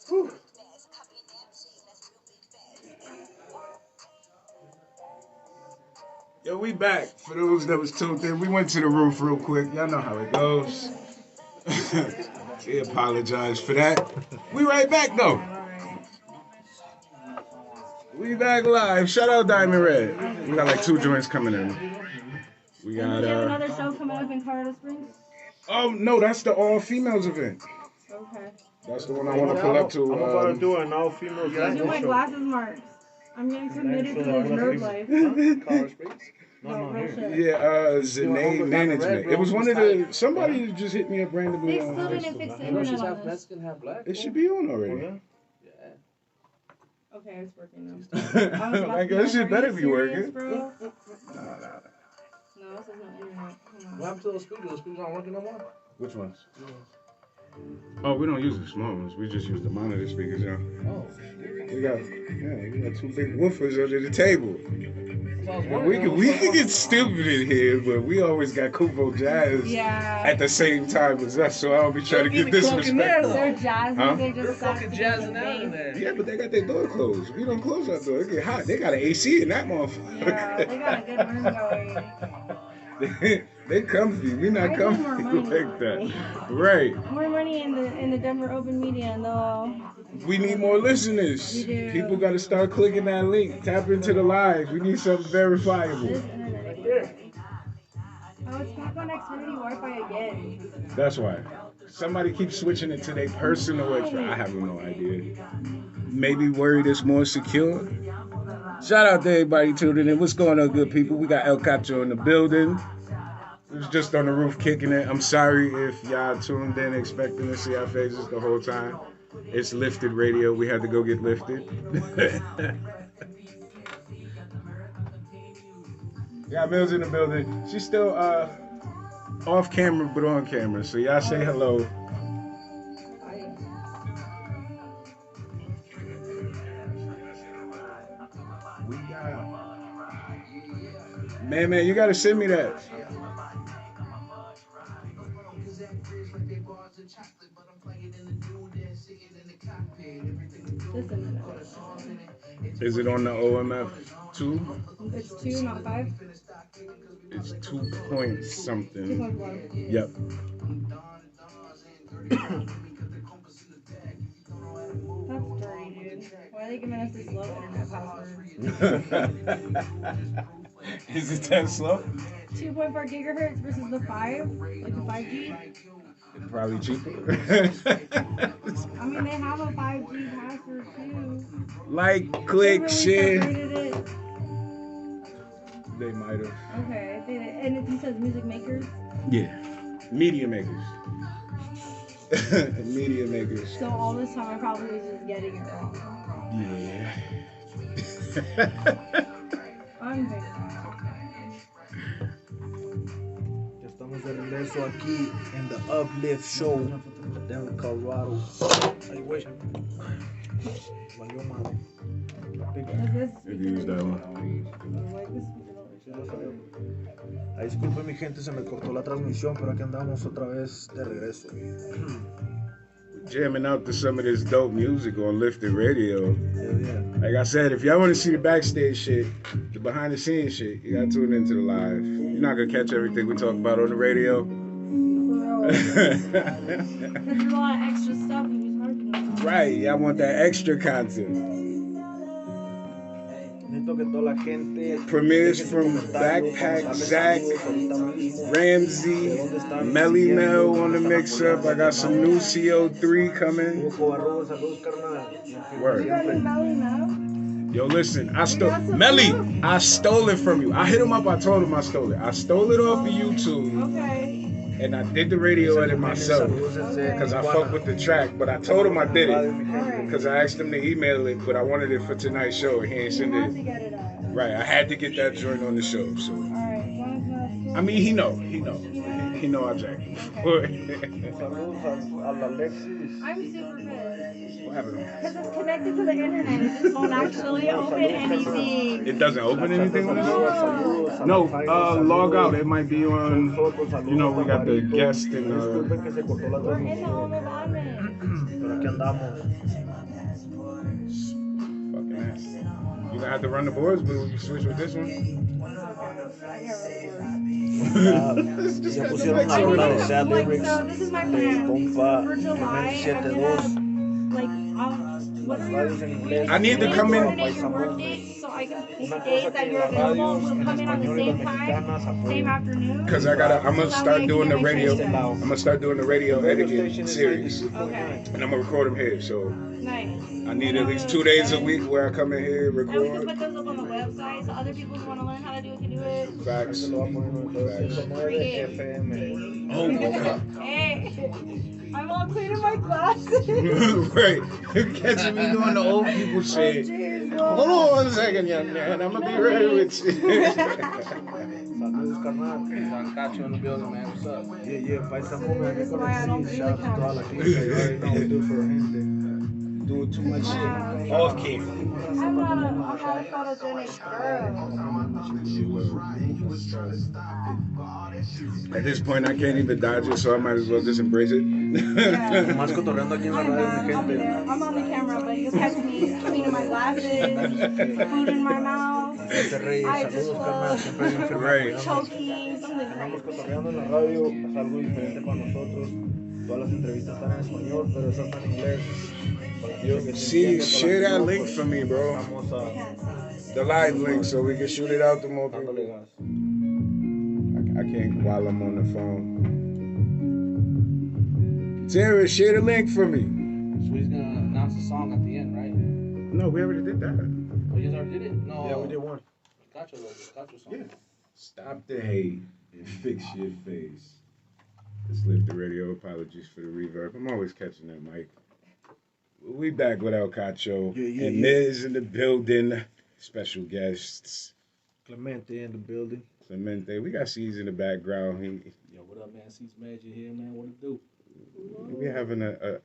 Speaker 1: Whew. Yo, we back. For those that was tuned in, we went to the roof real quick. Y'all know how it goes. We apologize for that. We right back though. We back live. Shout out Diamond Red. We got like 2 joints coming in. We got
Speaker 5: Do you have another show coming up in Colorado Springs?
Speaker 1: Oh no, that's the all females event.
Speaker 5: Okay.
Speaker 1: That's the one I want to pull up to.
Speaker 2: I'm about to do an all-female
Speaker 5: I do my
Speaker 2: show.
Speaker 5: glasses marks. I'm getting committed to this nerd life.
Speaker 6: Colorado Springs.
Speaker 2: No,
Speaker 5: real
Speaker 2: here.
Speaker 5: shit.
Speaker 1: Yeah, Zane Management. It was one of the somebody just hit me up randomly
Speaker 5: They
Speaker 1: on
Speaker 5: still didn't
Speaker 1: Facebook.
Speaker 5: fix the
Speaker 6: You know she's
Speaker 5: internet
Speaker 6: half
Speaker 5: on this.
Speaker 6: Mexican, half black.
Speaker 1: It should be on already.
Speaker 6: Yeah.
Speaker 5: Okay, it's working now. I was about
Speaker 1: Like
Speaker 5: to
Speaker 1: that
Speaker 5: be
Speaker 1: shit
Speaker 5: like,
Speaker 1: better
Speaker 5: are you
Speaker 1: be
Speaker 5: serious,
Speaker 1: working.
Speaker 5: bro?
Speaker 1: Nah.
Speaker 5: No, this is not internet. Come
Speaker 6: What
Speaker 5: on.
Speaker 6: happened to those speakers? Those speakers aren't working no more?
Speaker 1: Which ones? Oh, we don't use the small ones. We just use the monitor speakers now.
Speaker 6: Oh,
Speaker 1: We got 2 big woofers under the table.
Speaker 6: so
Speaker 1: We can get stupid in here, but we always got Kubo Jazz
Speaker 5: Yeah.
Speaker 1: at the same time as us, so I don't be trying to get disrespectful.
Speaker 5: They're jazzy.
Speaker 1: Huh?
Speaker 5: They
Speaker 6: They're
Speaker 5: just suck
Speaker 6: fucking
Speaker 5: to
Speaker 6: jazzing
Speaker 5: get
Speaker 6: out in
Speaker 5: the
Speaker 6: there.
Speaker 1: Yeah, but they got their door closed. We don't close our door. It get hot. They got an AC in that motherfucker.
Speaker 5: Yeah, they got a good room going.
Speaker 1: They comfy. We not
Speaker 5: I need
Speaker 1: comfy
Speaker 5: more money,
Speaker 1: like that.
Speaker 5: honestly.
Speaker 1: Right.
Speaker 5: More money in the Denver Open Media, and
Speaker 1: We need more listeners.
Speaker 5: We do.
Speaker 1: People got to start clicking that link. Tap into the live. We need something verifiable.
Speaker 5: this internet again. Oh, it's back on Xfinity Wi-Fi again.
Speaker 1: That's why. Somebody keeps switching it to their personal Wi-Fi. I have no idea. Maybe worried it's more secure. Shout out to everybody tuning in. What's going on, good people? We got El Cacho in the building. We was just on the roof kicking it. I'm sorry if y'all tuned in expecting to see our faces the whole time. It's Lifted Radio. We had to go get lifted. Got Mills in the building. She's still off camera but on camera. So y'all say hello. We got Man, you gotta send me that.
Speaker 5: This internet.
Speaker 1: Is it on the OMF 2?
Speaker 5: It's 2, not 5.
Speaker 1: It's 2 point something.
Speaker 5: 2.1.
Speaker 1: Yep.
Speaker 5: That's dirty, dude. Why are they giving us this low internet password?
Speaker 1: Is it that slow?
Speaker 5: 2.4 gigahertz versus the 5, like the 5G.
Speaker 1: Probably cheaper.
Speaker 5: I mean, they have a 5G password too.
Speaker 1: Like,
Speaker 5: They
Speaker 1: click,
Speaker 5: really
Speaker 1: share.
Speaker 5: separated it.
Speaker 1: They might have.
Speaker 5: Okay, and it says music makers.
Speaker 1: Yeah. Media makers. Media makers.
Speaker 5: So all this time I probably was just getting it wrong.
Speaker 1: Yeah.
Speaker 5: I'm big.
Speaker 2: Estamos de regreso aquí en the Uplift Show, Denver, Colorado. Ay, güey. Valió madre.
Speaker 5: Is this?
Speaker 1: If you use that one.
Speaker 5: Like this?
Speaker 2: Ay, disculpe mi gente, se me cortó la transmisión, pero aquí andamos otra vez de regreso.
Speaker 1: Jamming out to some of this dope music on Lifted Radio.
Speaker 2: Hell yeah.
Speaker 1: Like I said, if y'all want to see the backstage shit, the behind the scenes shit, you gotta tune into the live. You're not gonna catch everything we talk about on the radio.
Speaker 5: There's a lot of extra stuff we be talking about.
Speaker 1: Right, y'all want that extra content.
Speaker 2: Necesito que toda la gente
Speaker 1: Premieres
Speaker 2: deje su
Speaker 1: from
Speaker 2: comentario,
Speaker 1: Backpack
Speaker 2: vamos a
Speaker 1: Zach,
Speaker 2: darle saludos ahorita mismo.
Speaker 1: Ramsey, Melly Mel on the mix-up. I got some new CO3 coming.
Speaker 2: Hugo Barroso, saludos, carnal.
Speaker 1: Word.
Speaker 5: You got any Melly now?
Speaker 1: Yo, listen, I stole Melly. I stole it from you. I hit him up. I told him I stole it. I stole it off of YouTube,
Speaker 5: Okay.
Speaker 1: and I did the radio edit myself because I fuck with the track. But I told him I did it because I asked him to email it, but I wanted it for tonight's show, and he ain't
Speaker 5: You
Speaker 1: send
Speaker 5: have to
Speaker 1: it.
Speaker 5: get it out.
Speaker 1: Right, I had to get that joint on the show. So
Speaker 5: Alright,
Speaker 1: I mean, he know I jacked him.
Speaker 2: Saludos al Alexis.
Speaker 5: I'm super pissed.
Speaker 1: What happened?
Speaker 5: Because it's connected to the internet. It just won't actually open anything.
Speaker 1: It doesn't open anything on the show?
Speaker 2: Saludos a
Speaker 1: No,
Speaker 2: los Jairo,
Speaker 1: log
Speaker 2: saludos.
Speaker 1: out. It might be on.
Speaker 2: Nosotros, saludos
Speaker 1: You know, we
Speaker 2: a
Speaker 1: got the
Speaker 2: Juanito.
Speaker 1: guest and
Speaker 2: Disculpen que se cortó la
Speaker 5: We're in the
Speaker 2: transmisión.
Speaker 5: home of admin.
Speaker 2: Pero aquí andamos.
Speaker 1: Fucking ass. You gonna have to run the boards, but we can switch with this one.
Speaker 2: Ya pusieron una rola de Sad Lyrics
Speaker 5: So this is my
Speaker 2: de
Speaker 5: plan.
Speaker 2: compa
Speaker 5: For July,
Speaker 2: Clemente
Speaker 5: I'm gonna
Speaker 2: 72.
Speaker 5: like
Speaker 2: Las radios en inglés.
Speaker 1: I need to come in.
Speaker 5: coordinate your work dates so I can pick
Speaker 2: Una
Speaker 5: days
Speaker 2: cosa
Speaker 5: that
Speaker 2: que
Speaker 5: you're
Speaker 2: las
Speaker 5: available.
Speaker 2: radios
Speaker 5: We'll
Speaker 2: en
Speaker 5: come in on the
Speaker 2: español y las
Speaker 5: same time,
Speaker 2: mexicanas
Speaker 5: same
Speaker 2: apoyen.
Speaker 5: afternoon.
Speaker 1: Cause I'm gonna start doing the radio.
Speaker 2: Este
Speaker 1: I'm
Speaker 2: lado.
Speaker 1: gonna start doing the radio
Speaker 2: Radio
Speaker 1: editing
Speaker 2: station is
Speaker 1: series,
Speaker 2: 92.9.
Speaker 1: and I'm gonna record them here. So
Speaker 5: Nice.
Speaker 1: I need at least 2 days a week where I come in here,
Speaker 5: And we can
Speaker 1: record.
Speaker 5: put those up on the website so other people who want to learn how to do it can do it.
Speaker 1: Facts.
Speaker 2: Se lo va a poner en 2.9 FM.
Speaker 1: Oh, okay.
Speaker 5: Hey, I'm all cleaning my glasses.
Speaker 1: Right. You're catching me doing the old people shit. Hold on 1 second, young man. I'm gonna be ready with you.
Speaker 2: Saludos, carnal.
Speaker 6: Don Cacho in the building, man. What's up?
Speaker 2: Yeah, paisa homie.
Speaker 5: This is why I don't do the
Speaker 2: Shout out to toda
Speaker 5: camera.
Speaker 2: la gente. You already know we do for our gente.
Speaker 1: Doing too much shit. Off camera.
Speaker 5: I'm not a photogenic
Speaker 1: At this point, I can't even dodge it, so I might as well just embrace it.
Speaker 2: Más cotorreando aquí en la radio, mi gente.
Speaker 5: I'm on the camera, but you catch me cleaning my glasses, food in my mouth,
Speaker 2: Monterrey,
Speaker 5: I just
Speaker 2: saludos, carnal. Siempre bien firme
Speaker 1: Right.
Speaker 2: apoyando.
Speaker 5: choking, something
Speaker 2: Estamos
Speaker 5: crazy.
Speaker 2: cotorreando en la radio, es algo diferente para nosotros. Todas las entrevistas están en español, pero esas están en inglés. Para que se
Speaker 1: See,
Speaker 2: entienda
Speaker 1: share that
Speaker 2: con la
Speaker 1: link
Speaker 2: acción,
Speaker 1: for me, bro.
Speaker 2: Estamos
Speaker 1: The live link, so we can shoot it out to more
Speaker 2: dándole
Speaker 1: people.
Speaker 2: gas.
Speaker 1: I can't while I'm on the phone. Sarah, share the link for me.
Speaker 6: So he's gonna announce the song at the end, right?
Speaker 1: No, we already did that.
Speaker 6: Oh, you guys already did it? No.
Speaker 2: Yeah, we did one.
Speaker 6: Cacho song.
Speaker 1: Yeah. Stop the hate and fix your face. It's LiftedRadio. Apologies for the reverb. I'm always catching that mic. We back with El Cacho and Miz in the building. Special guests.
Speaker 2: Clemente in the building.
Speaker 1: Clemente. We got C's in the background.
Speaker 6: Yo, what up, man? C's Magic here, man. What it do?
Speaker 1: We having a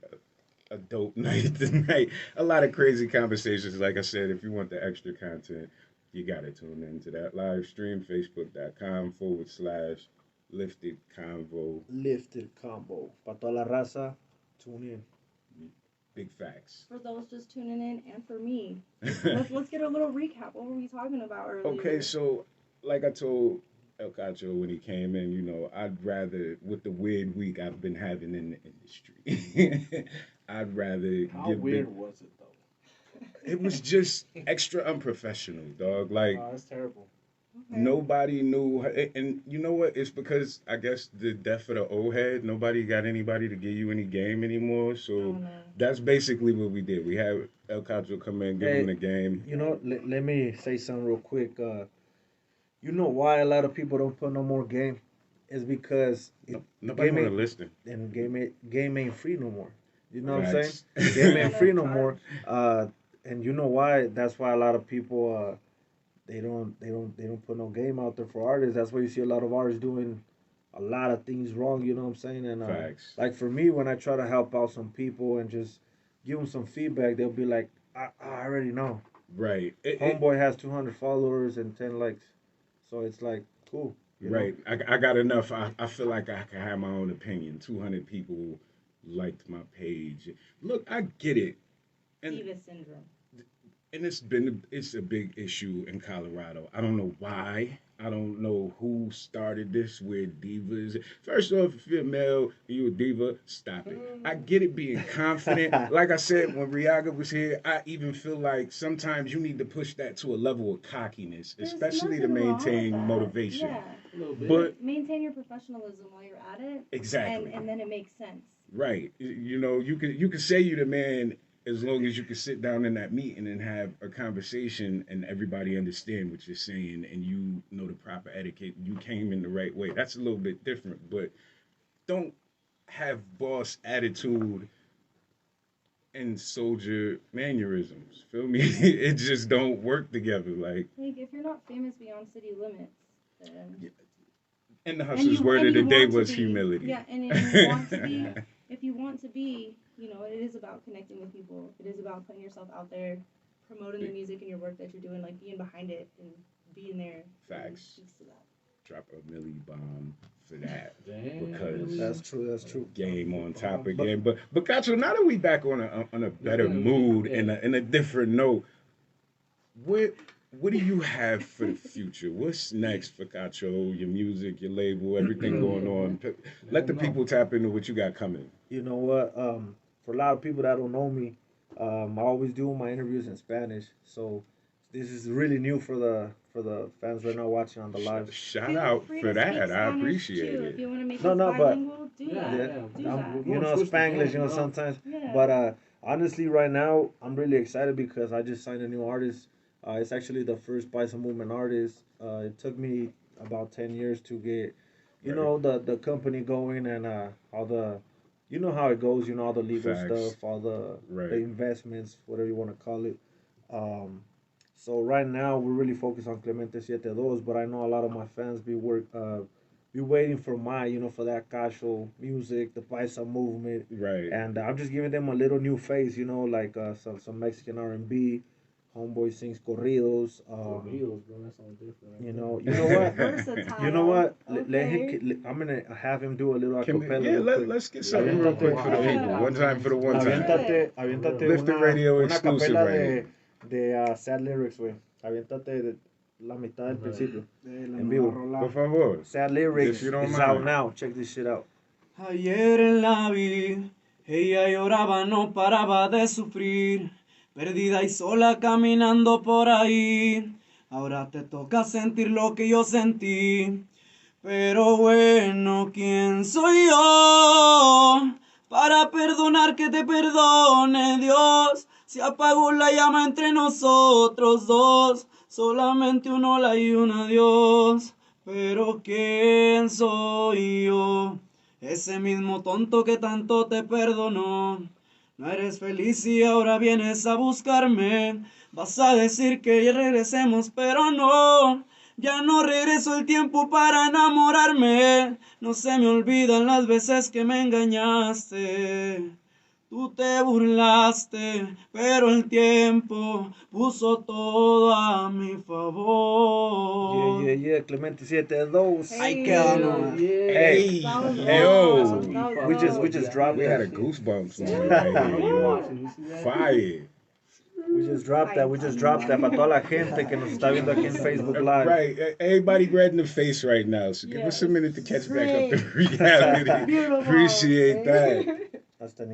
Speaker 1: dope night tonight. A lot of crazy conversations. Like I said, if you want the extra content, you got to tune into that live stream, facebook.com/lifted convo.
Speaker 2: Lifted combo. Para toda la raza, tune in.
Speaker 1: Big facts.
Speaker 5: For those just tuning in, and for me, let's get a little recap. What were we talking about earlier?
Speaker 1: Okay, so like I told El Cacho when he came in, you know, I'd rather, with the weird week I've been having in the industry, I'd rather
Speaker 6: How weird was it, though?
Speaker 1: It was just extra unprofessional, dog. Like,
Speaker 6: Oh, that's terrible.
Speaker 5: Okay.
Speaker 1: nobody knew, and you know what? It's because I guess the death of the old head. Nobody got anybody to give you any game anymore. So
Speaker 5: Oh, no.
Speaker 1: that's basically what we did. We had El Cacho come in, give him the game.
Speaker 2: You know, let me say something real quick. You know why a lot of people don't put no more game? It's because
Speaker 1: Nobody
Speaker 2: game
Speaker 1: want to
Speaker 2: ain't,
Speaker 1: listen.
Speaker 2: and game ain't free no more. You know what I'm
Speaker 1: Facts.
Speaker 2: saying? Game ain't free no more. And you know why? That's why a lot of people they don't put no game out there for artists. That's why you see a lot of artists doing a lot of things wrong. You know what I'm saying? And
Speaker 1: Facts.
Speaker 2: like for me, when I try to help out some people and just give them some feedback, they'll be like, I already know.
Speaker 1: Right.
Speaker 2: Homeboy has 200 followers and 10 likes, so it's like cool. You know?
Speaker 1: Right. I got enough. I feel like I can have my own opinion. 200 people liked my page. Look, I get it.
Speaker 5: Diva syndrome.
Speaker 1: And it's a big issue in Colorado. I don't know why. I don't know who started this with divas. First off, if you're a male and you a diva, stop it. I get it being confident. Like I said, when Riaga was here, I even feel like sometimes you need to push that to a level of cockiness,
Speaker 5: There's
Speaker 1: especially to
Speaker 5: nothing wrong with
Speaker 1: maintain
Speaker 5: that.
Speaker 1: motivation.
Speaker 5: Yeah.
Speaker 6: A little bit.
Speaker 1: But
Speaker 5: Maintain your professionalism while you're at it.
Speaker 1: exactly.
Speaker 5: And then it makes sense.
Speaker 1: Right. You know, you can say you're the man as long as you can sit down in that meeting and have a conversation and everybody understand what you're saying and you know the proper etiquette. You came in the right way. That's a little bit different, but don't have boss attitude and soldier mannerisms. Feel me? It just don't work together. Like
Speaker 5: if you're not famous beyond city limits, then
Speaker 1: and the hustler's word of the day was humility.
Speaker 5: Yeah, and if you want to be, if you want to be, it is about connecting with people. It is about putting yourself out there, promoting the music and your work that you're doing, like being behind it and being there.
Speaker 1: Facts.
Speaker 5: Speaks to that.
Speaker 1: Drop a milli bomb for that.
Speaker 6: Damn.
Speaker 1: Because
Speaker 4: That's true. That's true.
Speaker 1: game on topic game. But Cacho, now that we back on a better mood and a different note, what do you have for the future? What's next for Cacho? Your music, your label, everything going on. Let the people tap into what you got coming.
Speaker 2: You know what? For a lot of people that don't know me, I always do my interviews in Spanish. So this is really new for the fans right now watching on the live.
Speaker 1: Shout
Speaker 5: Feel
Speaker 1: out
Speaker 5: free
Speaker 1: for
Speaker 5: to
Speaker 1: that.
Speaker 5: speak
Speaker 1: I
Speaker 5: Spanish,
Speaker 1: appreciate
Speaker 5: too.
Speaker 1: it.
Speaker 5: If you want to make
Speaker 2: No,
Speaker 5: it
Speaker 2: no, but-
Speaker 5: bilingual, do
Speaker 6: Yeah,
Speaker 5: that.
Speaker 6: yeah.
Speaker 5: Do that.
Speaker 2: You know, Spanglish, you know, sometimes.
Speaker 5: Yeah.
Speaker 2: But honestly, right now, I'm really excited because I just signed a new artist. It's actually the first Paisa Movement artist. It took me about 10 years to get, you know, the company going and all the, you know how it goes, you know, all the legal
Speaker 1: Facts.
Speaker 2: stuff, all the investments, whatever you want to call it. So right now, we're really focused on Clemente 72, but I know a lot of my fans be waiting for for that Cacho music, the Paisa movement.
Speaker 1: Right.
Speaker 2: And I'm just giving them a little new face, you know, like some Mexican R&B. Homeboy sings corridos.
Speaker 6: Corridos, bro. That's all different.
Speaker 2: You know what?
Speaker 5: Versatile.
Speaker 2: You know what?
Speaker 5: Okay.
Speaker 2: I'm gonna have him do a little
Speaker 1: Can
Speaker 2: acapella.
Speaker 1: we,
Speaker 2: real quick.
Speaker 1: let's get something real quick for the people. One time for the one time.
Speaker 2: Aviéntate
Speaker 1: Lifted Radio
Speaker 2: una
Speaker 1: exclusive
Speaker 2: acapella
Speaker 1: right
Speaker 2: de Sad Lyrics, güey. Aviéntate la mitad del principio.
Speaker 4: La
Speaker 2: En
Speaker 4: nueva
Speaker 2: vivo.
Speaker 1: Por
Speaker 4: rola.
Speaker 1: favor.
Speaker 2: Sad Lyrics
Speaker 1: If you don't
Speaker 2: is
Speaker 1: mind.
Speaker 2: out now. Check this shit out.
Speaker 4: Ayer la vi, ella lloraba, no paraba de sufrir, perdida y sola caminando por ahí. Ahora te toca sentir lo que yo sentí, pero bueno, ¿quién soy yo para perdonar que te perdone Dios? Se apagó la llama entre nosotros dos, solamente un hola y un adiós. Pero ¿quién soy yo? Ese mismo tonto que tanto te perdonó. No eres feliz y ahora vienes a buscarme. Vas a decir que ya regresemos, pero no. Ya no regreso el tiempo para enamorarme. No se me olvidan las veces que me engañaste. Tú te burlaste, pero el tiempo puso todo a mi favor.
Speaker 2: Yeah, Clemente 72.
Speaker 4: Ahí queda, ¿no?
Speaker 1: Hey,
Speaker 5: That was
Speaker 1: yo.
Speaker 5: awesome. That was
Speaker 2: We
Speaker 5: awesome.
Speaker 2: just dropped
Speaker 1: We had a
Speaker 2: that.
Speaker 1: goosebumps
Speaker 6: I
Speaker 1: moment
Speaker 6: know you
Speaker 1: right
Speaker 6: watching. You see
Speaker 1: here.
Speaker 6: that?
Speaker 1: Fire.
Speaker 2: We just dropped that. We just dropped that. Para toda la gente que nos está viendo aquí en Facebook Live.
Speaker 1: Right. Everybody red in the face right now. So give us a minute to catch back up to
Speaker 5: Great.
Speaker 1: reality.
Speaker 5: Beautiful.
Speaker 1: Appreciate that.
Speaker 2: Hasta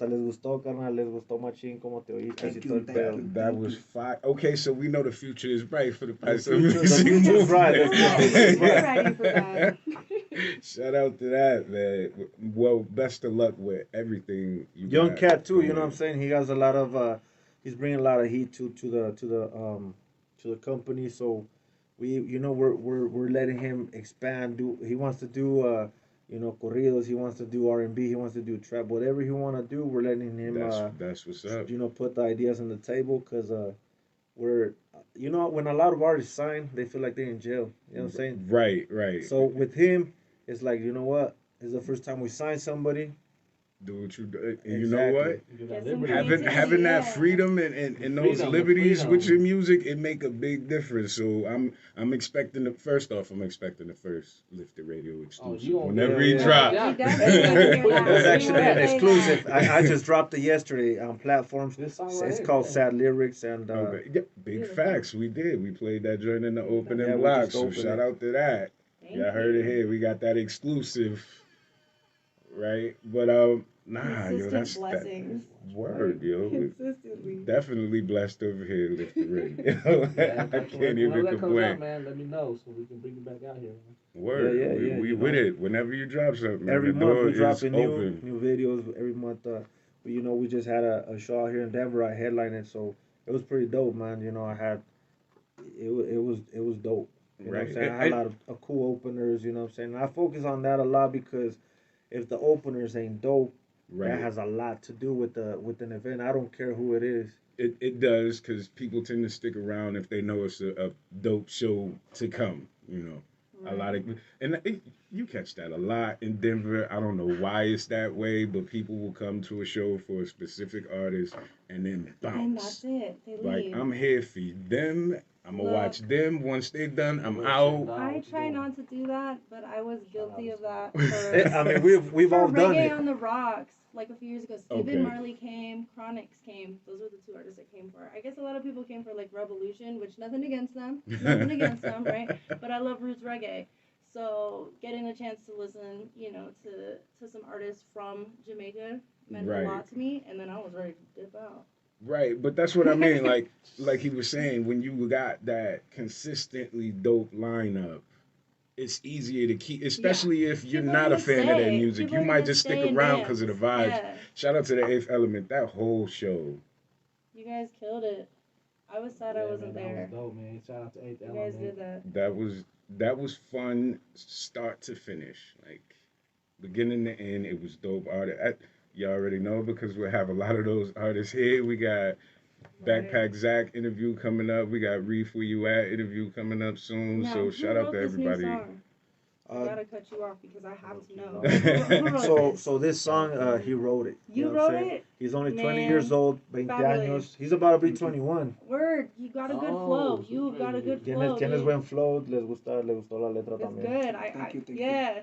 Speaker 2: les gustó, carnal. Les gustó machín como te oíste y
Speaker 4: Thank
Speaker 2: todo el
Speaker 4: you,
Speaker 2: pedo.
Speaker 4: thank you.
Speaker 1: That was fire. Okay, so we know the future is bright for the Paisa
Speaker 2: future
Speaker 1: music
Speaker 2: is
Speaker 1: movement.
Speaker 2: bright.
Speaker 5: We're ready for that.
Speaker 1: Shout out to that, man. Well, best of luck with everything. You
Speaker 2: Young
Speaker 1: got
Speaker 2: cat too. You know
Speaker 1: going.
Speaker 2: what I'm saying? He has a lot of. He's bringing a lot of heat to the company. So we're letting him expand. He wants to do corridos. He wants to do R&B. He wants to do trap. Whatever he want to do, we're letting him.
Speaker 1: That's what's up.
Speaker 2: Put the ideas on the table because we're when a lot of artists sign, they feel like they're in jail. You know what I'm saying?
Speaker 1: Right.
Speaker 2: So with him, it's like what? It's the first time we sign somebody.
Speaker 1: Do what you do. And you know what?
Speaker 6: You got
Speaker 5: Get some
Speaker 6: liberty.
Speaker 1: Having that
Speaker 5: Yeah.
Speaker 1: freedom and those
Speaker 6: Freedom,
Speaker 1: liberties
Speaker 6: freedom.
Speaker 1: with your music, it make a big difference. So I'm expecting the first Lifted Radio exclusive.
Speaker 6: you gonna
Speaker 1: whenever
Speaker 2: get
Speaker 1: he
Speaker 2: it.
Speaker 1: drop.
Speaker 6: Yeah.
Speaker 5: We definitely want to hear that.
Speaker 2: It's
Speaker 5: We
Speaker 2: actually
Speaker 5: wanna
Speaker 2: an
Speaker 5: play
Speaker 2: exclusive.
Speaker 5: that.
Speaker 2: I just dropped it yesterday on platforms.
Speaker 6: This song
Speaker 2: It's,
Speaker 6: right
Speaker 2: it's
Speaker 6: here,
Speaker 2: called
Speaker 6: yeah.
Speaker 2: Sad Lyrics, and
Speaker 1: Okay. Yeah, big
Speaker 5: Beautiful.
Speaker 1: facts. We did. We played that joint in the opening
Speaker 2: Yeah, we
Speaker 1: block.
Speaker 2: just
Speaker 1: So
Speaker 2: opened
Speaker 1: shout
Speaker 2: it.
Speaker 1: out to that.
Speaker 5: Thank
Speaker 1: Y'all heard it
Speaker 5: you.
Speaker 1: here. We got that exclusive. Right? But nah, yo,
Speaker 5: Consistent
Speaker 1: that's
Speaker 5: blessings.
Speaker 1: that word, yo.
Speaker 5: Consistently.
Speaker 1: Definitely blessed over here, Lifted Radio.
Speaker 6: Yeah,
Speaker 1: I can't
Speaker 6: whenever
Speaker 1: even
Speaker 6: that comes out,
Speaker 1: complain.
Speaker 6: man, let me know so we can bring you back out here. Man.
Speaker 1: Word.
Speaker 2: Yeah,
Speaker 1: We
Speaker 2: you
Speaker 1: with
Speaker 2: know.
Speaker 1: it. Whenever you drop something, man,
Speaker 2: every
Speaker 1: the
Speaker 2: month
Speaker 1: door
Speaker 2: we're
Speaker 1: is
Speaker 2: dropping
Speaker 1: open.
Speaker 2: new videos every month. We just had a show out here in Denver. I headlined it, so it was pretty dope, man. I had it was dope. You know what I'm
Speaker 1: Right.
Speaker 2: saying? I had a lot of cool openers. You know what I'm saying? And I focus on that a lot because if the openers ain't dope, that
Speaker 1: Right.
Speaker 2: has a lot to do with an event. I don't care who it is.
Speaker 1: It does, because people tend to stick around if they know it's a dope show to come. A lot of, and you catch that a lot in Denver. I don't know why it's that way, but people will come to a show for a specific artist and then bounce.
Speaker 5: And that's it. They
Speaker 1: Like,
Speaker 5: leave.
Speaker 1: I'm here for them. I'm gonna
Speaker 5: Look.
Speaker 1: watch them. Once they done, I'm out.
Speaker 5: I try not to do that, but I was guilty of that
Speaker 2: I
Speaker 5: for,
Speaker 2: mean, we've
Speaker 5: for
Speaker 2: all done
Speaker 5: Reggae
Speaker 2: it.
Speaker 5: on the Rocks. Like a few years ago, Stephen
Speaker 1: Okay.
Speaker 5: Marley came, Chronix came. Those were the two artists that came for. I guess a lot of people came for like Revolution, which nothing against them, nothing against them, right? But I love roots reggae, so getting a chance to listen, to some artists from Jamaica meant
Speaker 1: Right.
Speaker 5: a lot to me, and then I was ready to dip out.
Speaker 1: Right, but that's what I mean. Like he was saying, when you got that consistently dope lineup, it's easier to keep, especially if you're
Speaker 5: People are
Speaker 1: not a
Speaker 5: gonna
Speaker 1: fan of their
Speaker 5: stay.
Speaker 1: music.
Speaker 5: People
Speaker 1: You
Speaker 5: are
Speaker 1: might
Speaker 5: gonna
Speaker 1: just stick
Speaker 5: stay and
Speaker 1: around because of the vibes.
Speaker 5: Yeah.
Speaker 1: Shout out to the Eighth Element. That whole show.
Speaker 5: You guys killed it. I was sad I wasn't there.
Speaker 6: That was dope, man. Shout out to Eighth
Speaker 5: You
Speaker 6: Element.
Speaker 5: guys did that.
Speaker 1: That was fun, start to finish. Like beginning to end, it was dope art. You already know because we have a lot of those artists here. We got Backpack Zach interview coming up. We got Reef Where You At interview coming up soon.
Speaker 5: Now,
Speaker 1: So
Speaker 5: who
Speaker 1: shout out
Speaker 5: wrote
Speaker 1: to
Speaker 5: this new
Speaker 1: everybody.
Speaker 5: song? I gotta cut you off because I have to know. Who wrote
Speaker 2: So
Speaker 5: this?
Speaker 2: so this song, he wrote it.
Speaker 5: You
Speaker 2: know what I'm
Speaker 5: wrote
Speaker 2: saying?
Speaker 5: it?
Speaker 2: He's only 20
Speaker 5: Man,
Speaker 2: years old, 20
Speaker 5: fabulous.
Speaker 2: años. He's about to be 21.
Speaker 5: Word, you got a good flow. You got a good flow.
Speaker 2: Tienes
Speaker 5: dude.
Speaker 2: buen flow, le gustó la letra
Speaker 5: It's
Speaker 2: también.
Speaker 5: good.
Speaker 4: Thank you.
Speaker 5: Yeah,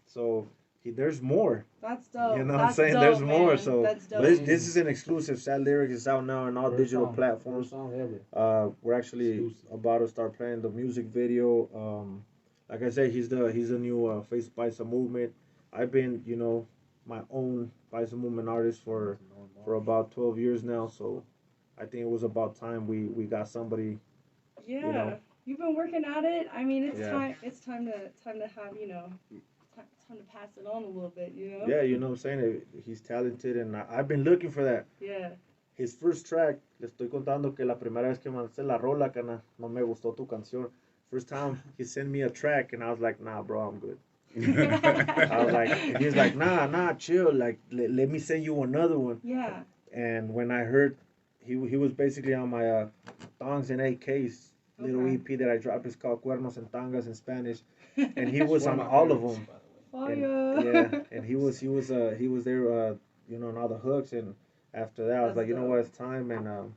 Speaker 2: So there's more.
Speaker 5: that's dope.
Speaker 2: You know what I'm
Speaker 5: That's
Speaker 2: saying?
Speaker 5: dope,
Speaker 2: There's more.
Speaker 5: man.
Speaker 2: So
Speaker 5: That's dope.
Speaker 2: this is an exclusive. Sad Lyrics is out now on all digital platforms.
Speaker 6: First song ever.
Speaker 2: We're actually about to start playing the music video. Like I said, he's the new face Paisa movement. I've been, my own Paisa movement artist for about 12 years now. So I think it was about time we got somebody.
Speaker 5: Yeah, you've been working at it. I mean, it's
Speaker 2: Yeah.
Speaker 5: time. It's time to have time to pass it on a little bit.
Speaker 2: Yeah, you know what I'm saying? He's talented, and I've been looking for that.
Speaker 5: Yeah.
Speaker 2: His first track, le estoy contando que la primera vez que mandaste la rola, cana, no me gustó tu canción. First time he sent me a track, and I was like, nah, bro, I'm good. I was like, and he's like, nah, chill. Like, let me send you another one.
Speaker 5: Yeah.
Speaker 2: And when I heard, he was basically on my Thongs and AKs little
Speaker 5: Okay.
Speaker 2: EP that I dropped. It's called Cuernos and Tangas in Spanish, and he was on all of them.
Speaker 5: Fire.
Speaker 2: Yeah, and he was there, on all the hooks. And after that, I was
Speaker 5: That's
Speaker 2: like, you know
Speaker 5: dope.
Speaker 2: what, it's time, and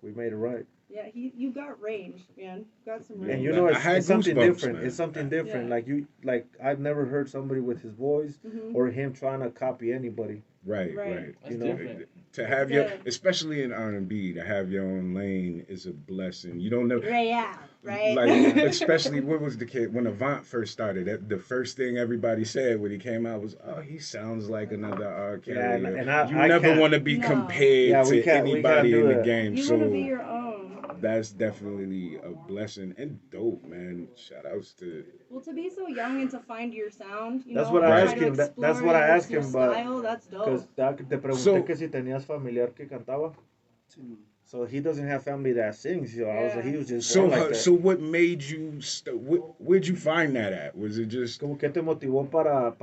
Speaker 2: we made it right.
Speaker 5: Yeah, you got range, man. You got some range.
Speaker 2: And you know,
Speaker 1: I had
Speaker 2: it's something
Speaker 1: goosebumps,
Speaker 2: different.
Speaker 1: man.
Speaker 2: It's something different.
Speaker 5: Yeah.
Speaker 2: Like I've never heard somebody with his voice
Speaker 5: Mhm.
Speaker 2: or him trying to copy anybody.
Speaker 1: Right.
Speaker 6: That's
Speaker 2: You know?
Speaker 6: different.
Speaker 1: To have
Speaker 5: Yeah.
Speaker 1: especially in R&B, to have your own lane is a blessing. You don't know.
Speaker 5: Yeah, right.
Speaker 1: Like, especially what was the kid when Avant first started? The first thing everybody said when he came out was, "Oh, he sounds like another R. Kelly."
Speaker 2: Yeah, and I
Speaker 1: you
Speaker 2: I
Speaker 1: never
Speaker 2: can't-
Speaker 1: want to be
Speaker 5: No.
Speaker 1: compared
Speaker 2: Yeah, we
Speaker 1: to
Speaker 2: can't
Speaker 1: anybody
Speaker 2: do
Speaker 1: in the
Speaker 2: that.
Speaker 1: game.
Speaker 5: You
Speaker 1: So
Speaker 5: want to be your own.
Speaker 1: that's definitely a blessing and dope, man. Shout outs to
Speaker 5: Well, to be so young and to find your sound,
Speaker 2: That's what I
Speaker 5: try
Speaker 2: asked
Speaker 5: to
Speaker 2: him. That's
Speaker 5: explore
Speaker 2: what I
Speaker 5: your-
Speaker 2: asked
Speaker 5: your
Speaker 2: him, but-
Speaker 5: style, that's
Speaker 2: Because
Speaker 5: dope.
Speaker 2: te pregunté
Speaker 1: So-
Speaker 2: que si tenías familiar que cantaba. So he doesn't have family that sings. So I was like, he was just
Speaker 1: so
Speaker 2: born like that.
Speaker 1: so what made you where'd you find that at? Was it just
Speaker 2: ¿Cómo que te motivó para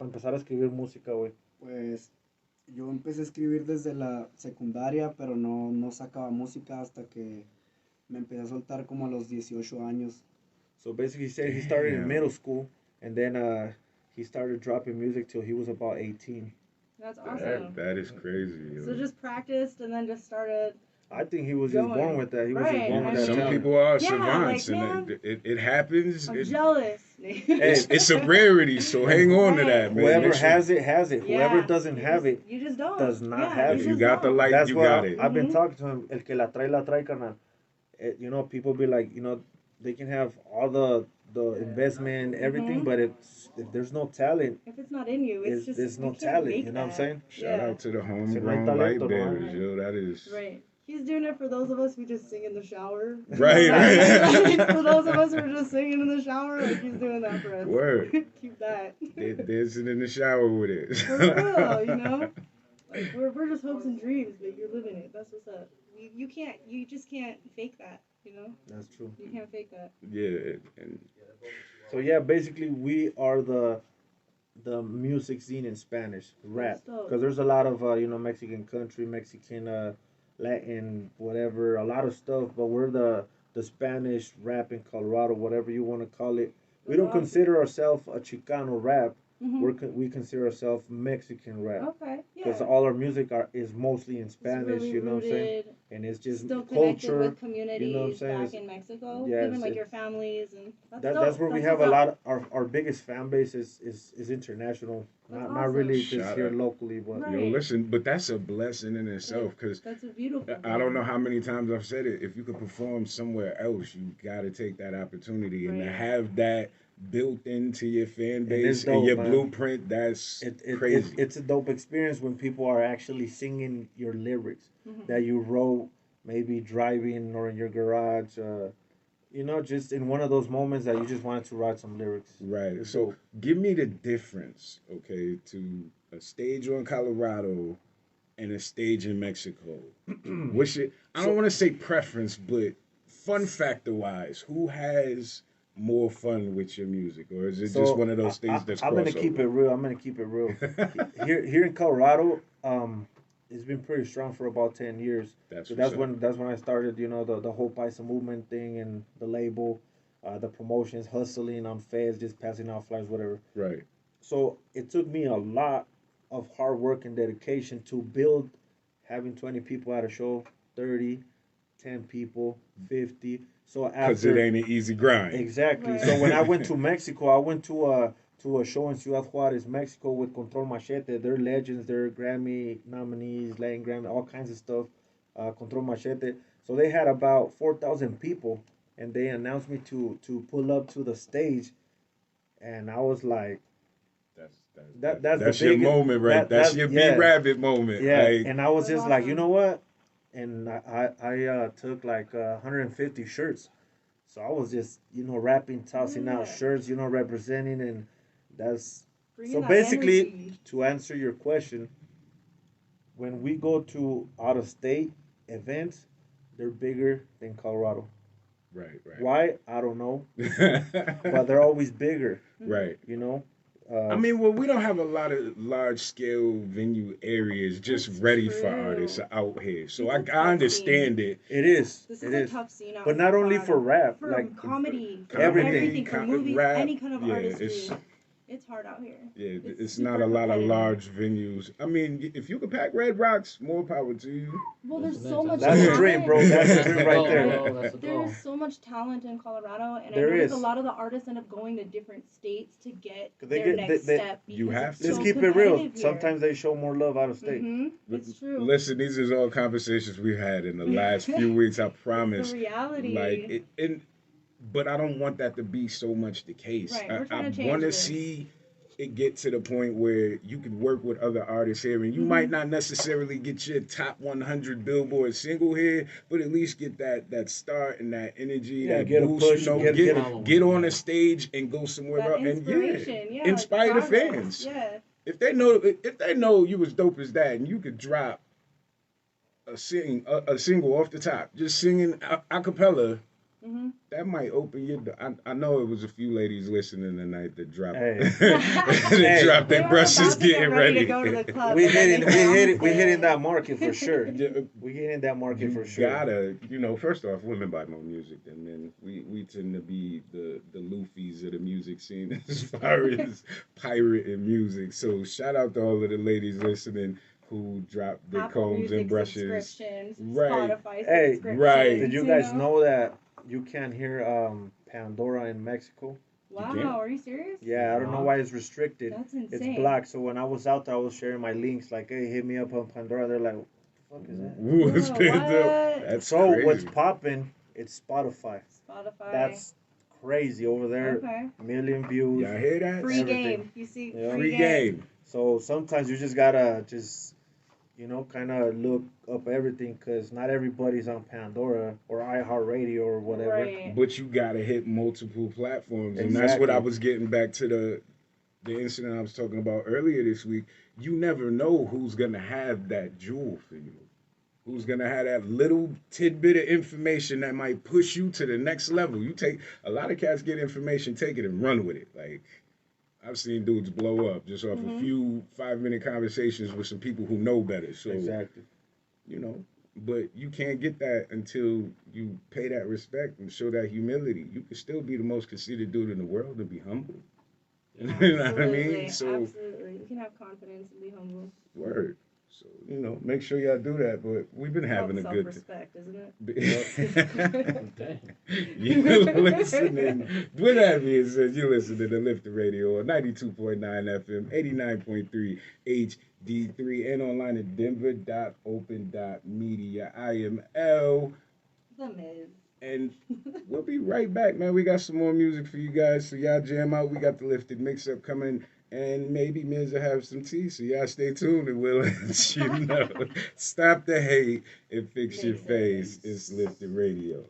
Speaker 2: empezar a escribir música, güey?
Speaker 4: Pues yo empecé a escribir desde la secundaria, pero no sacaba música hasta que me empecé a soltar como a los 18 años.
Speaker 2: So basically, he said he started in
Speaker 1: Damn.
Speaker 2: middle school, and then he started dropping music till he was about 18.
Speaker 5: That's awesome.
Speaker 1: that is crazy. Yo.
Speaker 5: So just practiced and then just started.
Speaker 2: I think he was just
Speaker 5: Going.
Speaker 2: born with that. He was
Speaker 5: Right,
Speaker 2: just born
Speaker 5: I
Speaker 2: with that
Speaker 1: Some
Speaker 5: mean-
Speaker 2: talent.
Speaker 1: people are
Speaker 5: Yeah,
Speaker 1: savants,
Speaker 5: like,
Speaker 1: and
Speaker 5: man,
Speaker 1: it happens.
Speaker 5: I'm
Speaker 1: It-
Speaker 5: jealous.
Speaker 1: it's a rarity, so hang on to that, man.
Speaker 2: Whoever
Speaker 1: Make sure-
Speaker 2: has it has it.
Speaker 5: Yeah,
Speaker 2: Whoever doesn't
Speaker 5: you
Speaker 2: have
Speaker 5: just-
Speaker 2: it
Speaker 5: you just don't.
Speaker 2: does not
Speaker 5: Yeah,
Speaker 2: have
Speaker 1: if
Speaker 2: it.
Speaker 1: you
Speaker 5: just
Speaker 1: got the
Speaker 5: don't.
Speaker 1: light,
Speaker 2: That's
Speaker 1: you
Speaker 2: what
Speaker 1: got it.
Speaker 2: I've been
Speaker 5: Mhm.
Speaker 2: talking to him. El que la trae, carnal. People be like, they can have all the investment, everything,
Speaker 5: Mhm.
Speaker 2: but if there's no talent,
Speaker 5: If it's not in you, it's just
Speaker 2: there's no
Speaker 5: you can't
Speaker 2: talent.
Speaker 5: make
Speaker 2: You know what I'm
Speaker 5: that.
Speaker 2: saying?
Speaker 1: Shout
Speaker 5: Yeah.
Speaker 1: out to the
Speaker 2: no hay
Speaker 1: homegrown
Speaker 2: talento,
Speaker 1: light
Speaker 2: no
Speaker 1: bearers,
Speaker 2: hay.
Speaker 1: yo. That is
Speaker 5: Right. He's doing it for those of us who just sing in the shower.
Speaker 1: Right, right.
Speaker 5: For those of us who are just singing in the shower, like he's doing that for us.
Speaker 1: Word.
Speaker 5: Keep that.
Speaker 1: dancing in the shower with it.
Speaker 5: For real, Like we're just hopes and dreams, but you're living it. That's what's up. You just can't fake that,
Speaker 2: That's true.
Speaker 5: You can't fake that.
Speaker 1: Yeah, and
Speaker 2: So yeah, basically we are the music scene in Spanish rap,
Speaker 5: That's dope.
Speaker 2: because there's a lot of Mexican country, Mexican Latin, whatever, a lot of stuff, but we're the Spanish rap in Colorado, whatever you want to call it. We don't
Speaker 5: Awesome.
Speaker 2: consider ourselves a Chicano rap, we consider ourselves Mexican rap.
Speaker 5: Okay,
Speaker 2: Because
Speaker 5: yeah.
Speaker 2: all our music is mostly in
Speaker 5: It's
Speaker 2: Spanish,
Speaker 5: really
Speaker 2: you know what I'm saying?
Speaker 5: rooted,
Speaker 2: And it's just
Speaker 5: still connected
Speaker 2: culture,
Speaker 5: with
Speaker 2: you know what I'm
Speaker 5: communities
Speaker 2: saying?
Speaker 5: back in Mexico,
Speaker 2: Yeah,
Speaker 5: even like your families, and that's
Speaker 2: that's
Speaker 5: dope.
Speaker 2: where we
Speaker 5: That's
Speaker 2: have
Speaker 5: what's
Speaker 2: a lot.
Speaker 5: up.
Speaker 2: Our biggest fan base is international,
Speaker 5: That's
Speaker 2: not
Speaker 5: awesome.
Speaker 2: really just
Speaker 1: Shout
Speaker 2: here
Speaker 1: out.
Speaker 2: locally, but
Speaker 5: Right.
Speaker 1: Yo, listen, but that's a blessing in itself because
Speaker 5: That's a beautiful
Speaker 1: I don't know
Speaker 5: thing.
Speaker 1: how many times I've said it. If you could perform somewhere else, you got to take that opportunity and to
Speaker 5: Right.
Speaker 1: have that built into your fan
Speaker 2: and it's
Speaker 1: base and
Speaker 2: dope,
Speaker 1: your
Speaker 2: man.
Speaker 1: blueprint. That's
Speaker 2: It
Speaker 1: crazy.
Speaker 2: it's a dope experience when people are actually singing your lyrics
Speaker 5: Mhm.
Speaker 2: that you wrote maybe driving or in your garage. You know, just in one of those moments that you just wanted to write some lyrics.
Speaker 1: Right.
Speaker 2: It's
Speaker 1: So
Speaker 2: dope.
Speaker 1: give me the difference, okay, to a stage in Colorado and a stage in Mexico. What's your, I don't
Speaker 2: So
Speaker 1: want to say preference, but fun factor wise, who has more fun with your music, or is it just
Speaker 2: so
Speaker 1: one of those things that's
Speaker 2: I'm gonna keep
Speaker 1: crossover?
Speaker 2: it real. I'm gonna keep it real. Here in Colorado, it's been pretty strong for about 10 years.
Speaker 1: That's
Speaker 2: So
Speaker 1: what's up.
Speaker 2: that's when I started. You know, the whole Paisa movement thing and the label, the promotions, hustling on feds, just passing out flyers, whatever.
Speaker 1: Right.
Speaker 2: So it took me a lot of hard work and dedication to build having 20 people at a show, 30, 10 people, 50. So
Speaker 1: Because it
Speaker 2: after
Speaker 1: ain't an easy grind.
Speaker 2: exactly.
Speaker 5: Right.
Speaker 2: So when I went to Mexico, I went to a show in Ciudad Juarez, Mexico with Control Machete. They're legends, they're Grammy nominees, Latin Grammy, all kinds of stuff. Control Machete. So they had about 4,000 people and they announced me to pull up to the stage and I was like that's the
Speaker 1: That's your
Speaker 2: biggest
Speaker 1: moment, right? That's your B
Speaker 2: yeah
Speaker 1: Rabbit moment.
Speaker 2: yeah
Speaker 1: Like,
Speaker 2: and I was
Speaker 5: That's
Speaker 2: just like you
Speaker 5: awesome.
Speaker 2: know what and I took like 150 shirts so I was just rapping tossing out
Speaker 5: Yeah.
Speaker 2: shirts representing and that's
Speaker 5: Bringing
Speaker 2: so
Speaker 5: that
Speaker 2: basically
Speaker 5: energy.
Speaker 2: to answer your question when we go to out of state events they're bigger than Colorado
Speaker 1: right, right.
Speaker 2: why I don't know but they're always bigger
Speaker 1: right.
Speaker 2: you know
Speaker 1: I
Speaker 2: uh,
Speaker 1: mean, well, we don't have a lot of large scale venue areas just
Speaker 5: That's
Speaker 1: ready for
Speaker 5: true.
Speaker 1: artists out here. So
Speaker 5: It's a
Speaker 1: I
Speaker 5: tough
Speaker 1: understand
Speaker 5: scene.
Speaker 1: it.
Speaker 2: it is
Speaker 5: This
Speaker 2: it
Speaker 5: is a
Speaker 2: is
Speaker 5: tough scene out
Speaker 2: but
Speaker 5: in
Speaker 2: not only for
Speaker 5: Colorado.
Speaker 2: rap
Speaker 5: For
Speaker 2: like
Speaker 5: comedy, for
Speaker 2: everything.
Speaker 5: everything, for movies,
Speaker 1: Rap,
Speaker 5: any kind of
Speaker 1: yeah,
Speaker 5: artistry. It's hard out here.
Speaker 1: yeah,
Speaker 5: It's
Speaker 1: it's not
Speaker 5: super
Speaker 1: a lot of
Speaker 5: competitive.
Speaker 1: large venues. I mean, if you could pack Red Rocks, more power to you.
Speaker 5: Well,
Speaker 6: That's
Speaker 5: there's
Speaker 6: the
Speaker 5: so much
Speaker 6: next-
Speaker 2: That's the
Speaker 5: talent.
Speaker 2: dream, bro. That's the
Speaker 6: That's
Speaker 2: dream
Speaker 6: the
Speaker 2: right
Speaker 6: goal,
Speaker 2: there.
Speaker 6: bro. That's the goal.
Speaker 5: There's so much talent in Colorado, and
Speaker 2: There
Speaker 5: I notice
Speaker 2: is.
Speaker 5: a lot of the artists end up going to different states to get
Speaker 2: They
Speaker 5: their
Speaker 2: get-
Speaker 5: next
Speaker 2: they-
Speaker 5: step.
Speaker 1: You
Speaker 5: because
Speaker 1: have
Speaker 5: it's
Speaker 1: to.
Speaker 2: Let's
Speaker 5: so
Speaker 2: keep it real.
Speaker 5: competitive here.
Speaker 2: Sometimes they show more love out of state.
Speaker 5: It's true.
Speaker 1: Listen, these is all conversations we've had in the last few weeks. I
Speaker 5: It's
Speaker 1: promise.
Speaker 5: the reality.
Speaker 1: Like it, and but I don't want that to be so much the case.
Speaker 5: Right, we're
Speaker 1: I
Speaker 5: trying to change
Speaker 1: want to
Speaker 5: this.
Speaker 1: see it get to the point where you can work with other artists here, and you
Speaker 5: Mm-hmm.
Speaker 1: might not necessarily get your top 100 Billboard single here, but at least get that start and that energy,
Speaker 2: Yeah,
Speaker 1: that
Speaker 2: get a
Speaker 1: boost.
Speaker 2: push,
Speaker 1: You know,
Speaker 2: get-
Speaker 1: get on the stage and go somewhere
Speaker 5: That
Speaker 1: else, and
Speaker 5: inspiration, yeah,
Speaker 1: inspire the
Speaker 5: progress,
Speaker 1: fans.
Speaker 5: Yeah.
Speaker 1: If they know you as dope as that, and you could drop a single off the top, just singing a cappella,
Speaker 5: Mm-hmm.
Speaker 1: that might open your. I know it was a few ladies listening tonight that dropped.
Speaker 2: Hey.
Speaker 1: They dropped
Speaker 5: They
Speaker 1: their
Speaker 5: were
Speaker 1: brushes
Speaker 5: about to get
Speaker 1: getting
Speaker 5: ready
Speaker 1: ready.
Speaker 5: to go to the club.
Speaker 2: we
Speaker 5: and then
Speaker 2: hitting
Speaker 5: they found
Speaker 2: we hitting
Speaker 5: it.
Speaker 2: that market for sure.
Speaker 1: Yeah,
Speaker 2: We hitting that market
Speaker 1: you
Speaker 2: for sure.
Speaker 1: gotta, first off, women buy more music than men. We tend to be the Luffy's of the music scene as far as pirating music. So shout out to all of the ladies listening who dropped their
Speaker 5: Apple
Speaker 1: combs
Speaker 5: Music
Speaker 1: and brushes.
Speaker 5: subscriptions,
Speaker 1: Right.
Speaker 5: Spotify
Speaker 2: Hey,
Speaker 5: subscriptions.
Speaker 1: right.
Speaker 2: Did you guys know that you can't hear Pandora in Mexico?
Speaker 5: Wow,
Speaker 1: can't?
Speaker 5: are you serious?
Speaker 2: Yeah, I don't know why it's restricted.
Speaker 5: That's
Speaker 2: It's
Speaker 5: insane.
Speaker 2: black. So when I was out there, I was sharing my links like, "Hey, hit me up on Pandora." They're like, "What the fuck is that?"
Speaker 1: What's
Speaker 5: Whoa,
Speaker 1: been up?
Speaker 5: what?
Speaker 1: That's
Speaker 2: So
Speaker 1: crazy.
Speaker 2: what's popping? It's Spotify.
Speaker 5: Spotify.
Speaker 2: That's crazy over there.
Speaker 5: okay.
Speaker 2: Million views.
Speaker 1: Y'all hear that?
Speaker 5: Free
Speaker 2: everything.
Speaker 5: game. You see,
Speaker 2: Yeah.
Speaker 1: Free game.
Speaker 2: So sometimes you just gotta kind of look up everything because not everybody's on Pandora or iHeartRadio or whatever.
Speaker 5: Right.
Speaker 1: But you gotta hit multiple platforms, and that's what
Speaker 2: Exactly.
Speaker 1: I was getting back to the incident I was talking about earlier this week. You never know who's gonna have that jewel for you, who's gonna have that little tidbit of information that might push you to the next level. You take a lot of cats get information, take it and run with it. Like I've seen dudes blow up just off a few 5-minute conversations with some people who know better. So
Speaker 2: Exactly.
Speaker 1: but you can't get that until you pay that respect and show that humility. You can still be the most conceited dude in the world and be humble. You know what I
Speaker 5: Absolutely,
Speaker 1: mean? So,
Speaker 5: absolutely. You can have confidence and be humble.
Speaker 1: word. So, make sure y'all do that. But we've been
Speaker 5: It's called
Speaker 1: having a good time.
Speaker 5: self-respect, isn't it?
Speaker 1: You listening. With that being said, you listening to Lifted Radio on 92.9 FM, 89.3 HD3, and online at denver.open.media. I am L,
Speaker 5: The Miz.
Speaker 1: and we'll be right back, man. We got some more music for you guys, so y'all jam out. We got the Lifted mix-up coming, and maybe Miz will have some tea, so y'all stay tuned, and we'll let you know. Stop the hate and fix your face. It's Lifted Radio.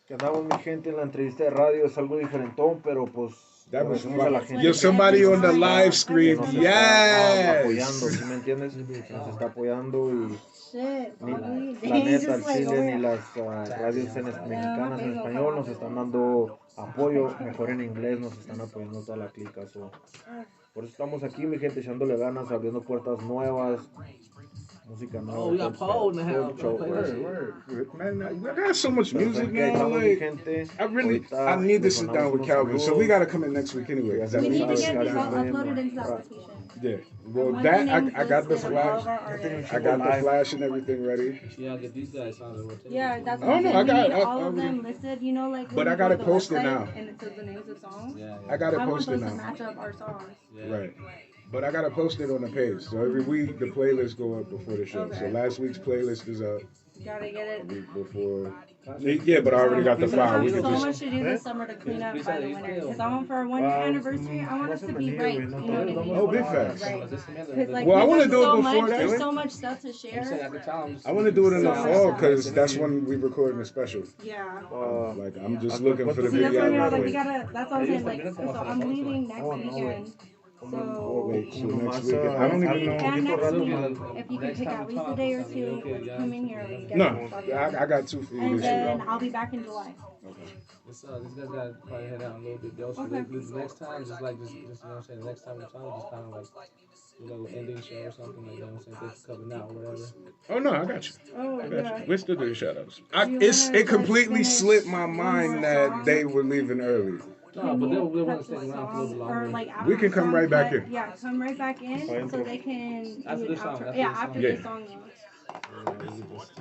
Speaker 2: Que andamos, mi gente, en la entrevista de radio es algo diferentón, pero pues
Speaker 1: That was
Speaker 2: agradecemos a la gente
Speaker 1: Yo, somebody on the live
Speaker 2: que
Speaker 1: screen.
Speaker 2: nos está apoyando,
Speaker 1: Yes.
Speaker 2: ¿sí me entiendes? Nos está apoyando y
Speaker 5: Shit,
Speaker 2: ni,
Speaker 5: Bobby.
Speaker 2: la neta, el
Speaker 5: Just like,
Speaker 2: Chile
Speaker 5: oh,
Speaker 2: ni
Speaker 5: yeah.
Speaker 2: las radios mexicanas en español nos están dando apoyo, mejor en inglés nos están apoyando toda la clica. So. Por eso estamos aquí, mi gente, echándole ganas, abriendo puertas nuevas, música nueva.
Speaker 6: Oh, we got Paul in the house.
Speaker 1: Word. Man, I got so much music
Speaker 2: que
Speaker 1: now.
Speaker 2: estamos, mi
Speaker 1: Like,
Speaker 2: gente.
Speaker 1: I
Speaker 2: Ahorita
Speaker 1: need to
Speaker 2: les
Speaker 1: sit
Speaker 2: mandamos
Speaker 1: down with
Speaker 2: unos
Speaker 1: Calvin. So we
Speaker 2: saludos.
Speaker 1: gotta come in next week anyway. 'Cause
Speaker 5: We need to
Speaker 1: that's-
Speaker 5: get these all
Speaker 2: Right.
Speaker 5: uploaded into the application.
Speaker 1: Yeah.
Speaker 5: I
Speaker 1: Well,
Speaker 5: want
Speaker 1: that
Speaker 5: your names
Speaker 1: I got the
Speaker 5: listed of all of
Speaker 1: flash.
Speaker 5: our artists.
Speaker 1: I got the flash and everything ready.
Speaker 6: Yeah, get these guys on the rotation.
Speaker 5: Yeah, that's
Speaker 1: Oh,
Speaker 5: what I'm
Speaker 1: no,
Speaker 5: saying.
Speaker 1: I
Speaker 5: We
Speaker 1: got-
Speaker 5: need
Speaker 1: I
Speaker 5: all of
Speaker 1: already-
Speaker 5: them listed. You know, like
Speaker 1: But
Speaker 5: when
Speaker 1: I
Speaker 5: you
Speaker 1: got
Speaker 5: go
Speaker 1: it
Speaker 5: to the
Speaker 1: posted
Speaker 5: website
Speaker 1: now.
Speaker 5: and it says the names of songs.
Speaker 6: Yeah,
Speaker 1: I got it
Speaker 5: I want
Speaker 1: posted
Speaker 5: those to
Speaker 1: now.
Speaker 5: match up our songs.
Speaker 6: yeah.
Speaker 1: Right. But I gotta post it on the page. So every week the playlists go up before the show. So
Speaker 5: Okay.
Speaker 1: last week's playlist is up
Speaker 5: Gotta get it.
Speaker 1: the week before. Yeah, but I already got the
Speaker 5: We
Speaker 1: file. We
Speaker 5: have
Speaker 1: can
Speaker 5: so
Speaker 1: just.
Speaker 5: much to do this summer to clean up by the winter. Because I want for our 1 year anniversary, I want us to be right. You know what I mean?
Speaker 1: Oh, big facts.
Speaker 5: Right. Because like
Speaker 1: Well, I
Speaker 5: we
Speaker 1: wanna
Speaker 5: have
Speaker 1: do it
Speaker 5: so
Speaker 1: before
Speaker 5: much,
Speaker 1: that.
Speaker 5: there's so much stuff to share.
Speaker 1: I want to do it in the
Speaker 5: So much
Speaker 1: fall
Speaker 5: stuff.
Speaker 1: because that's when we recording the special.
Speaker 5: Yeah.
Speaker 1: Like I'm just looking for the
Speaker 5: See, that's
Speaker 1: video.
Speaker 5: what like we
Speaker 1: Wait,
Speaker 5: gotta. That's what I'm saying. Like, so I'm leaving next weekend. So.
Speaker 1: so next weekend. I don't even know.
Speaker 5: And next week, if you can pick at least a day or two, let's come in here and get
Speaker 1: No,
Speaker 5: some stuff.
Speaker 1: I got two for you
Speaker 5: And
Speaker 1: this year.
Speaker 5: then I'll be back in July.
Speaker 6: These guys got to probably head out a little bit, though. So
Speaker 5: Okay.
Speaker 6: this next time, just you know what I'm saying, the next time we talk, just kind of like do a little ending show or something like that. I'm saying, just coming out or whatever.
Speaker 1: Oh no, I got you.
Speaker 5: Oh,
Speaker 1: I got
Speaker 5: yeah.
Speaker 1: you. We still do the shout outs.
Speaker 5: You
Speaker 1: It
Speaker 5: wanna,
Speaker 1: completely
Speaker 5: finish
Speaker 1: slipped my
Speaker 5: one
Speaker 1: mind
Speaker 5: more
Speaker 1: that
Speaker 5: song?
Speaker 1: they were leaving early.
Speaker 6: No, but they
Speaker 5: you
Speaker 6: want
Speaker 5: cut
Speaker 6: to stick
Speaker 5: the
Speaker 6: around for a little
Speaker 5: song,
Speaker 6: longer.
Speaker 5: or like after
Speaker 1: We can
Speaker 5: the
Speaker 1: come
Speaker 5: song
Speaker 1: right back
Speaker 5: cut-
Speaker 1: in.
Speaker 5: Yeah, come right back in so
Speaker 2: Intro.
Speaker 5: they can
Speaker 6: After
Speaker 5: do an
Speaker 6: this song,
Speaker 5: outro.
Speaker 6: after
Speaker 5: Yeah,
Speaker 6: this song.
Speaker 5: after
Speaker 1: Yeah.
Speaker 5: this song though.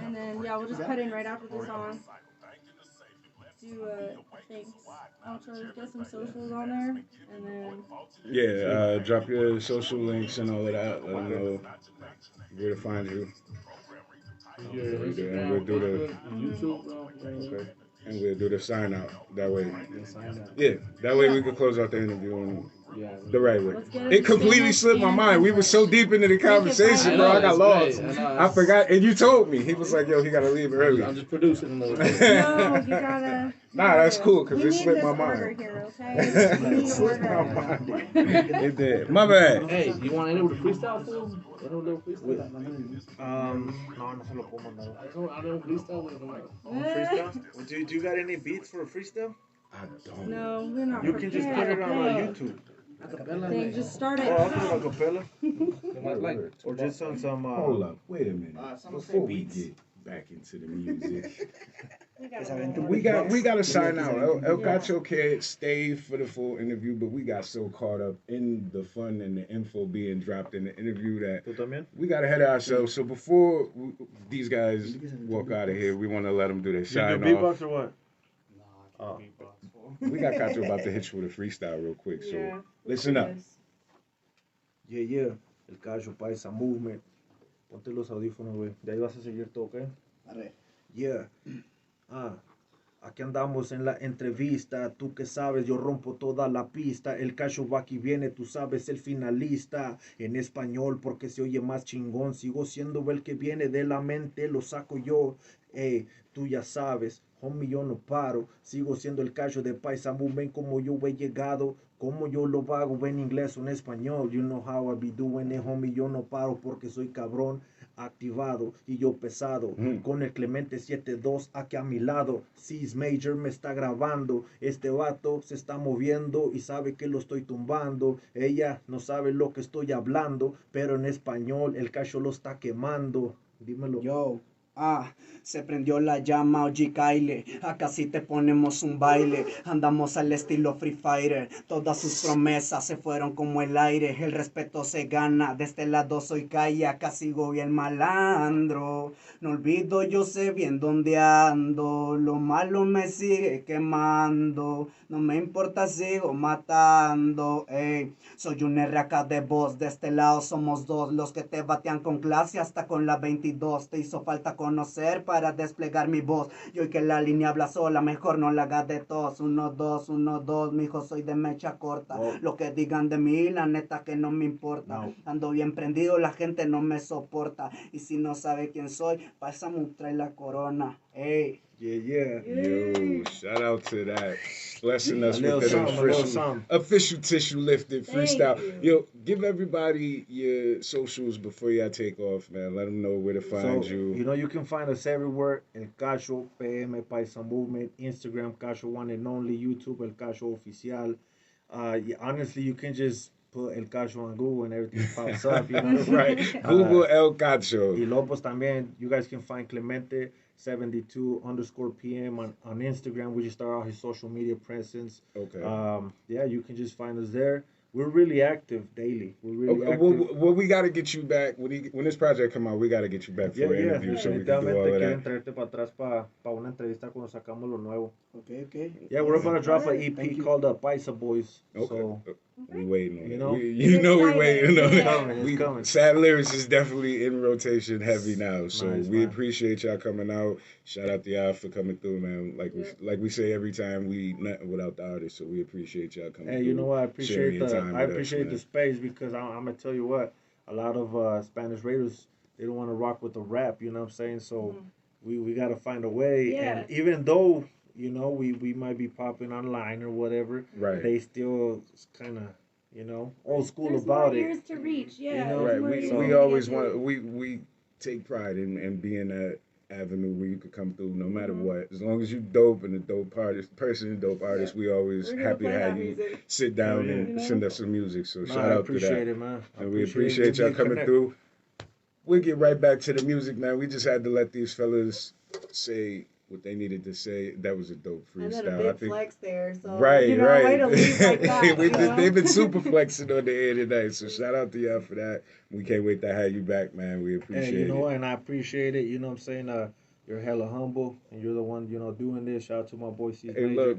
Speaker 5: And then yeah, we'll just cut in right after the song. Do things. Outros, get some socials on there, and then
Speaker 1: Yeah, drop your social links and all of that. Let them know where to find you.
Speaker 6: Your
Speaker 1: And
Speaker 6: Instagram,
Speaker 1: we'll do the
Speaker 6: Facebook, YouTube, bro.
Speaker 1: okay, and we'll do the sign out that way.
Speaker 6: Yeah, sign up.
Speaker 1: Yeah, that way we can close out the interview and
Speaker 6: Yeah.
Speaker 1: the right way.
Speaker 5: let's get it.
Speaker 1: It completely
Speaker 5: Spanish
Speaker 1: slipped my
Speaker 5: and
Speaker 1: mind. We were
Speaker 5: English.
Speaker 1: so deep into the conversation,
Speaker 5: I
Speaker 1: bro.
Speaker 5: know,
Speaker 1: I got
Speaker 6: it's
Speaker 1: lost.
Speaker 6: great. I know,
Speaker 1: I forgot, and you told me. He was like, "Yo, he gotta leave early."
Speaker 6: I'm just producing a little bit.
Speaker 5: No, you gotta.
Speaker 1: Nah, that's cool because
Speaker 5: We
Speaker 1: it
Speaker 5: need
Speaker 1: slipped
Speaker 5: this
Speaker 1: my
Speaker 5: order
Speaker 1: mind.
Speaker 5: here, okay? We need
Speaker 1: Slipped my
Speaker 5: order.
Speaker 1: mind. It did. My bad.
Speaker 6: Hey, you want to end with a freestyle, fool? End with a little freestyle.
Speaker 2: No se lo puedo mandar.
Speaker 6: I don't freestyle with them.
Speaker 2: Freestyle? Do you got any beats for a freestyle?
Speaker 1: I don't.
Speaker 5: No, we're not.
Speaker 2: You can just put it on YouTube.
Speaker 5: They just started.
Speaker 2: Oh, I'll do it acapella.
Speaker 6: Like,
Speaker 2: Or just on some.
Speaker 1: Hold up. Wait a minute.
Speaker 3: Someone say
Speaker 1: Before we
Speaker 3: beats.
Speaker 1: get back into the music,
Speaker 5: We got
Speaker 1: we got to sign out. El Cacho can't stay for the full interview, but we got so caught up in the fun and the info being dropped in the interview that
Speaker 2: ¿Tú también?
Speaker 1: we got ahead of ourselves. So before these guys walk out of here, we want to let them do their
Speaker 2: You do
Speaker 1: sign off.
Speaker 2: beatbox or what? Oh.
Speaker 1: We got Cacho about to hit you with a freestyle real quick. So
Speaker 5: Yeah.
Speaker 1: listen up.
Speaker 2: Yeah. El Cacho Paisa Movement. Ponte los audífonos, güey. De ahí vas a seguir tú, ¿ok?
Speaker 4: Arre.
Speaker 2: Yeah. Aquí andamos en la entrevista. Tú que sabes, yo rompo toda la pista. El Cacho va aquí viene, tú sabes, el finalista. En español porque se oye más chingón. Sigo siendo el que viene de la mente, lo saco yo. Tú ya sabes, homie, yo no paro. Sigo siendo el Cacho de Paisa Movement como yo he llegado. Como yo lo hago en inglés o en español. You know how I be doing it, homie. Yo no paro porque soy cabrón. Activado y yo pesado. Con el Clemente 7-2 aquí a mi lado. Cis Major me está grabando. Este vato se está moviendo y sabe que lo estoy tumbando. Ella no sabe lo que estoy hablando, pero en español el Cacho lo está quemando. Dímelo.
Speaker 4: Yo, Se prendió la llama, oye Kyle. Acá sí te ponemos un baile. Andamos al estilo Free Fighter. Todas sus promesas se fueron como el aire. El respeto se gana. De este lado soy calle. Acá sigo bien malandro. No olvido, yo sé bien dónde ando. Lo malo me sigue quemando. No me importa, sigo matando. Ey, soy un RK de voz. De este lado somos dos. Los que te batean con clase hasta con la 22. Te hizo falta conocer para desplegar mi voz. Y hoy que la línea habla sola, mejor no la hagas de tos. 1, 2, mijo, soy de mecha corta. Lo que digan de mí, la neta que no me importa. Ando bien prendido, la gente no me soporta. Y si no sabe quién soy, pásame trae la corona. Ey.
Speaker 1: Yeah. Yo, shout out to that. Blessing us
Speaker 2: little
Speaker 1: with that official tissue lifted freestyle. Yo, give everybody your socials before y'all take off, man. Let them know where to find you.
Speaker 2: You know, you can find us everywhere. El Cacho, PM, Paisa Movement, Instagram, Cacho One and Only, YouTube, El Cacho Oficial. Honestly, you can just put El Cacho on Google and everything pops up, you know?
Speaker 1: Right. Google El Cacho.
Speaker 2: Y Lopos también. You guys can find Clemente 72_PM on Instagram. We just start out his social media presence.
Speaker 1: Okay.
Speaker 2: Yeah, you can just find us there. We're really active daily. We're really active.
Speaker 1: Well, we got to get you back. When this project come out, we got to get you back for an interview so we can do all of that.
Speaker 2: Traerte para atrás para una entrevista cuando sacamos lo nuevo.
Speaker 4: Okay.
Speaker 2: Yeah, we're about to drop an EP called Paisa Boys.
Speaker 1: Okay.
Speaker 2: So,
Speaker 1: we waiting on
Speaker 2: you
Speaker 1: it.
Speaker 2: know?
Speaker 1: We waiting on it.
Speaker 2: It's coming.
Speaker 1: Sad Lyrics is definitely in rotation heavy now. So
Speaker 2: Nice,
Speaker 1: we
Speaker 2: man.
Speaker 1: appreciate y'all coming out. Shout out to y'all for coming through, man. Like we say every time, we nothing without the artists. So we appreciate y'all coming through.
Speaker 2: Hey, you know what? I appreciate
Speaker 1: the
Speaker 2: the space because I'm gonna tell you what, a lot of Spanish radio they don't want to rock with the rap. You know what I'm saying? So we gotta find a way.
Speaker 5: Yeah.
Speaker 2: And even though you know we might be popping online or whatever,
Speaker 1: Right.
Speaker 2: they still kind of old school
Speaker 5: There's
Speaker 2: about
Speaker 5: more
Speaker 2: it.
Speaker 5: ears to reach, yeah.
Speaker 2: You know,
Speaker 1: Right.
Speaker 5: There's
Speaker 1: We
Speaker 5: more
Speaker 1: always
Speaker 5: ears to
Speaker 1: want we take pride in being that avenue where you could come through no matter what. As long as you dope and a dope artist, we always
Speaker 5: We're gonna
Speaker 1: happy to
Speaker 5: play
Speaker 1: have
Speaker 5: that
Speaker 1: you
Speaker 5: music.
Speaker 1: sit down
Speaker 5: You
Speaker 1: and
Speaker 5: know?
Speaker 1: send us some music. So shout
Speaker 2: I
Speaker 1: out to
Speaker 2: appreciate
Speaker 1: that.
Speaker 2: it, man.
Speaker 1: And we appreciate y'all coming through. We'll get right back to the music, man. We just had to let these fellas say what they needed to say. That was a dope freestyle.
Speaker 5: And then a big flex there, so
Speaker 1: Right.
Speaker 5: way to leave like that.
Speaker 1: They've been super flexing on the air tonight, so shout out to y'all for that. We can't wait to have you back, man. We appreciate
Speaker 2: Hey, you know
Speaker 1: it.
Speaker 2: what? And I appreciate it. You know what I'm saying? You're hella humble, and you're the one, doing this. Shout out to my boy, C.
Speaker 1: Hey, look,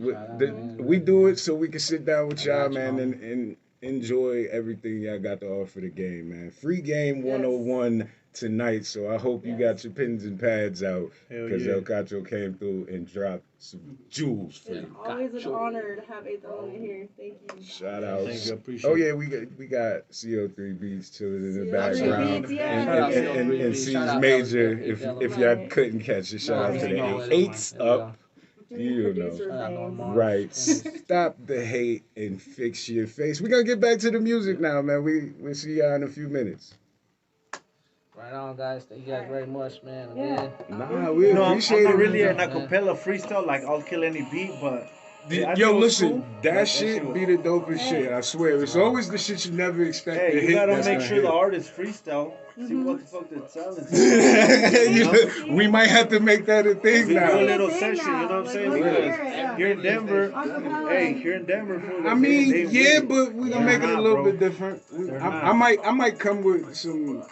Speaker 1: we do it so we can sit down with y'all, man, and enjoy everything y'all got to offer the game, man. Free game 101 tonight, so I hope you got your pens and pads out because El Cacho came through and dropped some jewels for
Speaker 5: It's
Speaker 1: you.
Speaker 5: always an honor to have Eighth Element here. Thank you.
Speaker 1: Shout out.
Speaker 2: Thank you, appreciate
Speaker 1: Oh yeah, we got CO3 Beats chilling in the background.
Speaker 5: Beats, yeah.
Speaker 1: And C's Major, if y'all couldn't catch it, shout out to the eights up. You know. Right. Stop the hate and fix your face. We're gonna get back to the music now, man. We'll see y'all in a few minutes.
Speaker 6: Right on, guys. Thank you guys very much, man. Again.
Speaker 1: Nah, we appreciate
Speaker 2: I'm not
Speaker 1: it.
Speaker 2: really an acapella freestyle, like I'll kill any beat, but
Speaker 1: Yo, listen, that shit be the dopest shit. I swear, it's always the shit you never expect to
Speaker 2: hey,
Speaker 1: hit.
Speaker 2: you gotta
Speaker 1: that's
Speaker 2: make
Speaker 1: gonna
Speaker 2: sure
Speaker 1: hit.
Speaker 2: the artist freestyle. See what the fuck they're telling.
Speaker 1: We might have to make that a thing
Speaker 2: We do a
Speaker 1: now.
Speaker 2: little session, you know what I'm saying? Because here in Denver,
Speaker 1: I mean, yeah, but we're gonna make it a little bit different. I might come with some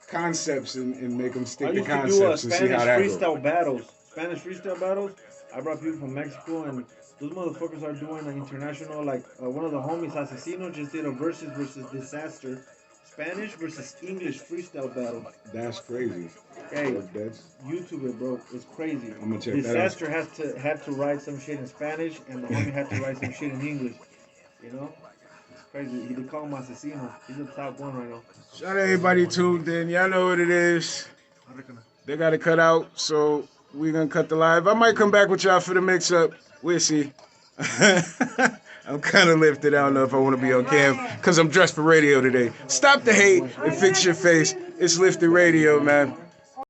Speaker 1: concepts and make them stick to concepts and see how that goes.
Speaker 2: Spanish freestyle battles. I brought people from Mexico, and those motherfuckers are doing an international, like one of the homies, Asesino, just did a versus Disaster, Spanish versus English freestyle battle.
Speaker 1: That's crazy.
Speaker 2: Hey,
Speaker 1: That's
Speaker 2: YouTube it, bro. It's crazy.
Speaker 1: I'm gonna check
Speaker 2: Disaster had to write some shit in Spanish, and the homie had to write some shit in English. You know? It's crazy. They call him Asesino. He's the top one right now.
Speaker 1: Shout out everybody tuned in. Y'all know what it is. They got to cut out, so we're gonna cut the live. I might come back with y'all for the mix up. We'll see. I'm kind of lifted. I don't know if I want to be on cam because I'm dressed for radio today. Stop the hate and fix your face. It's Lifted Radio, man.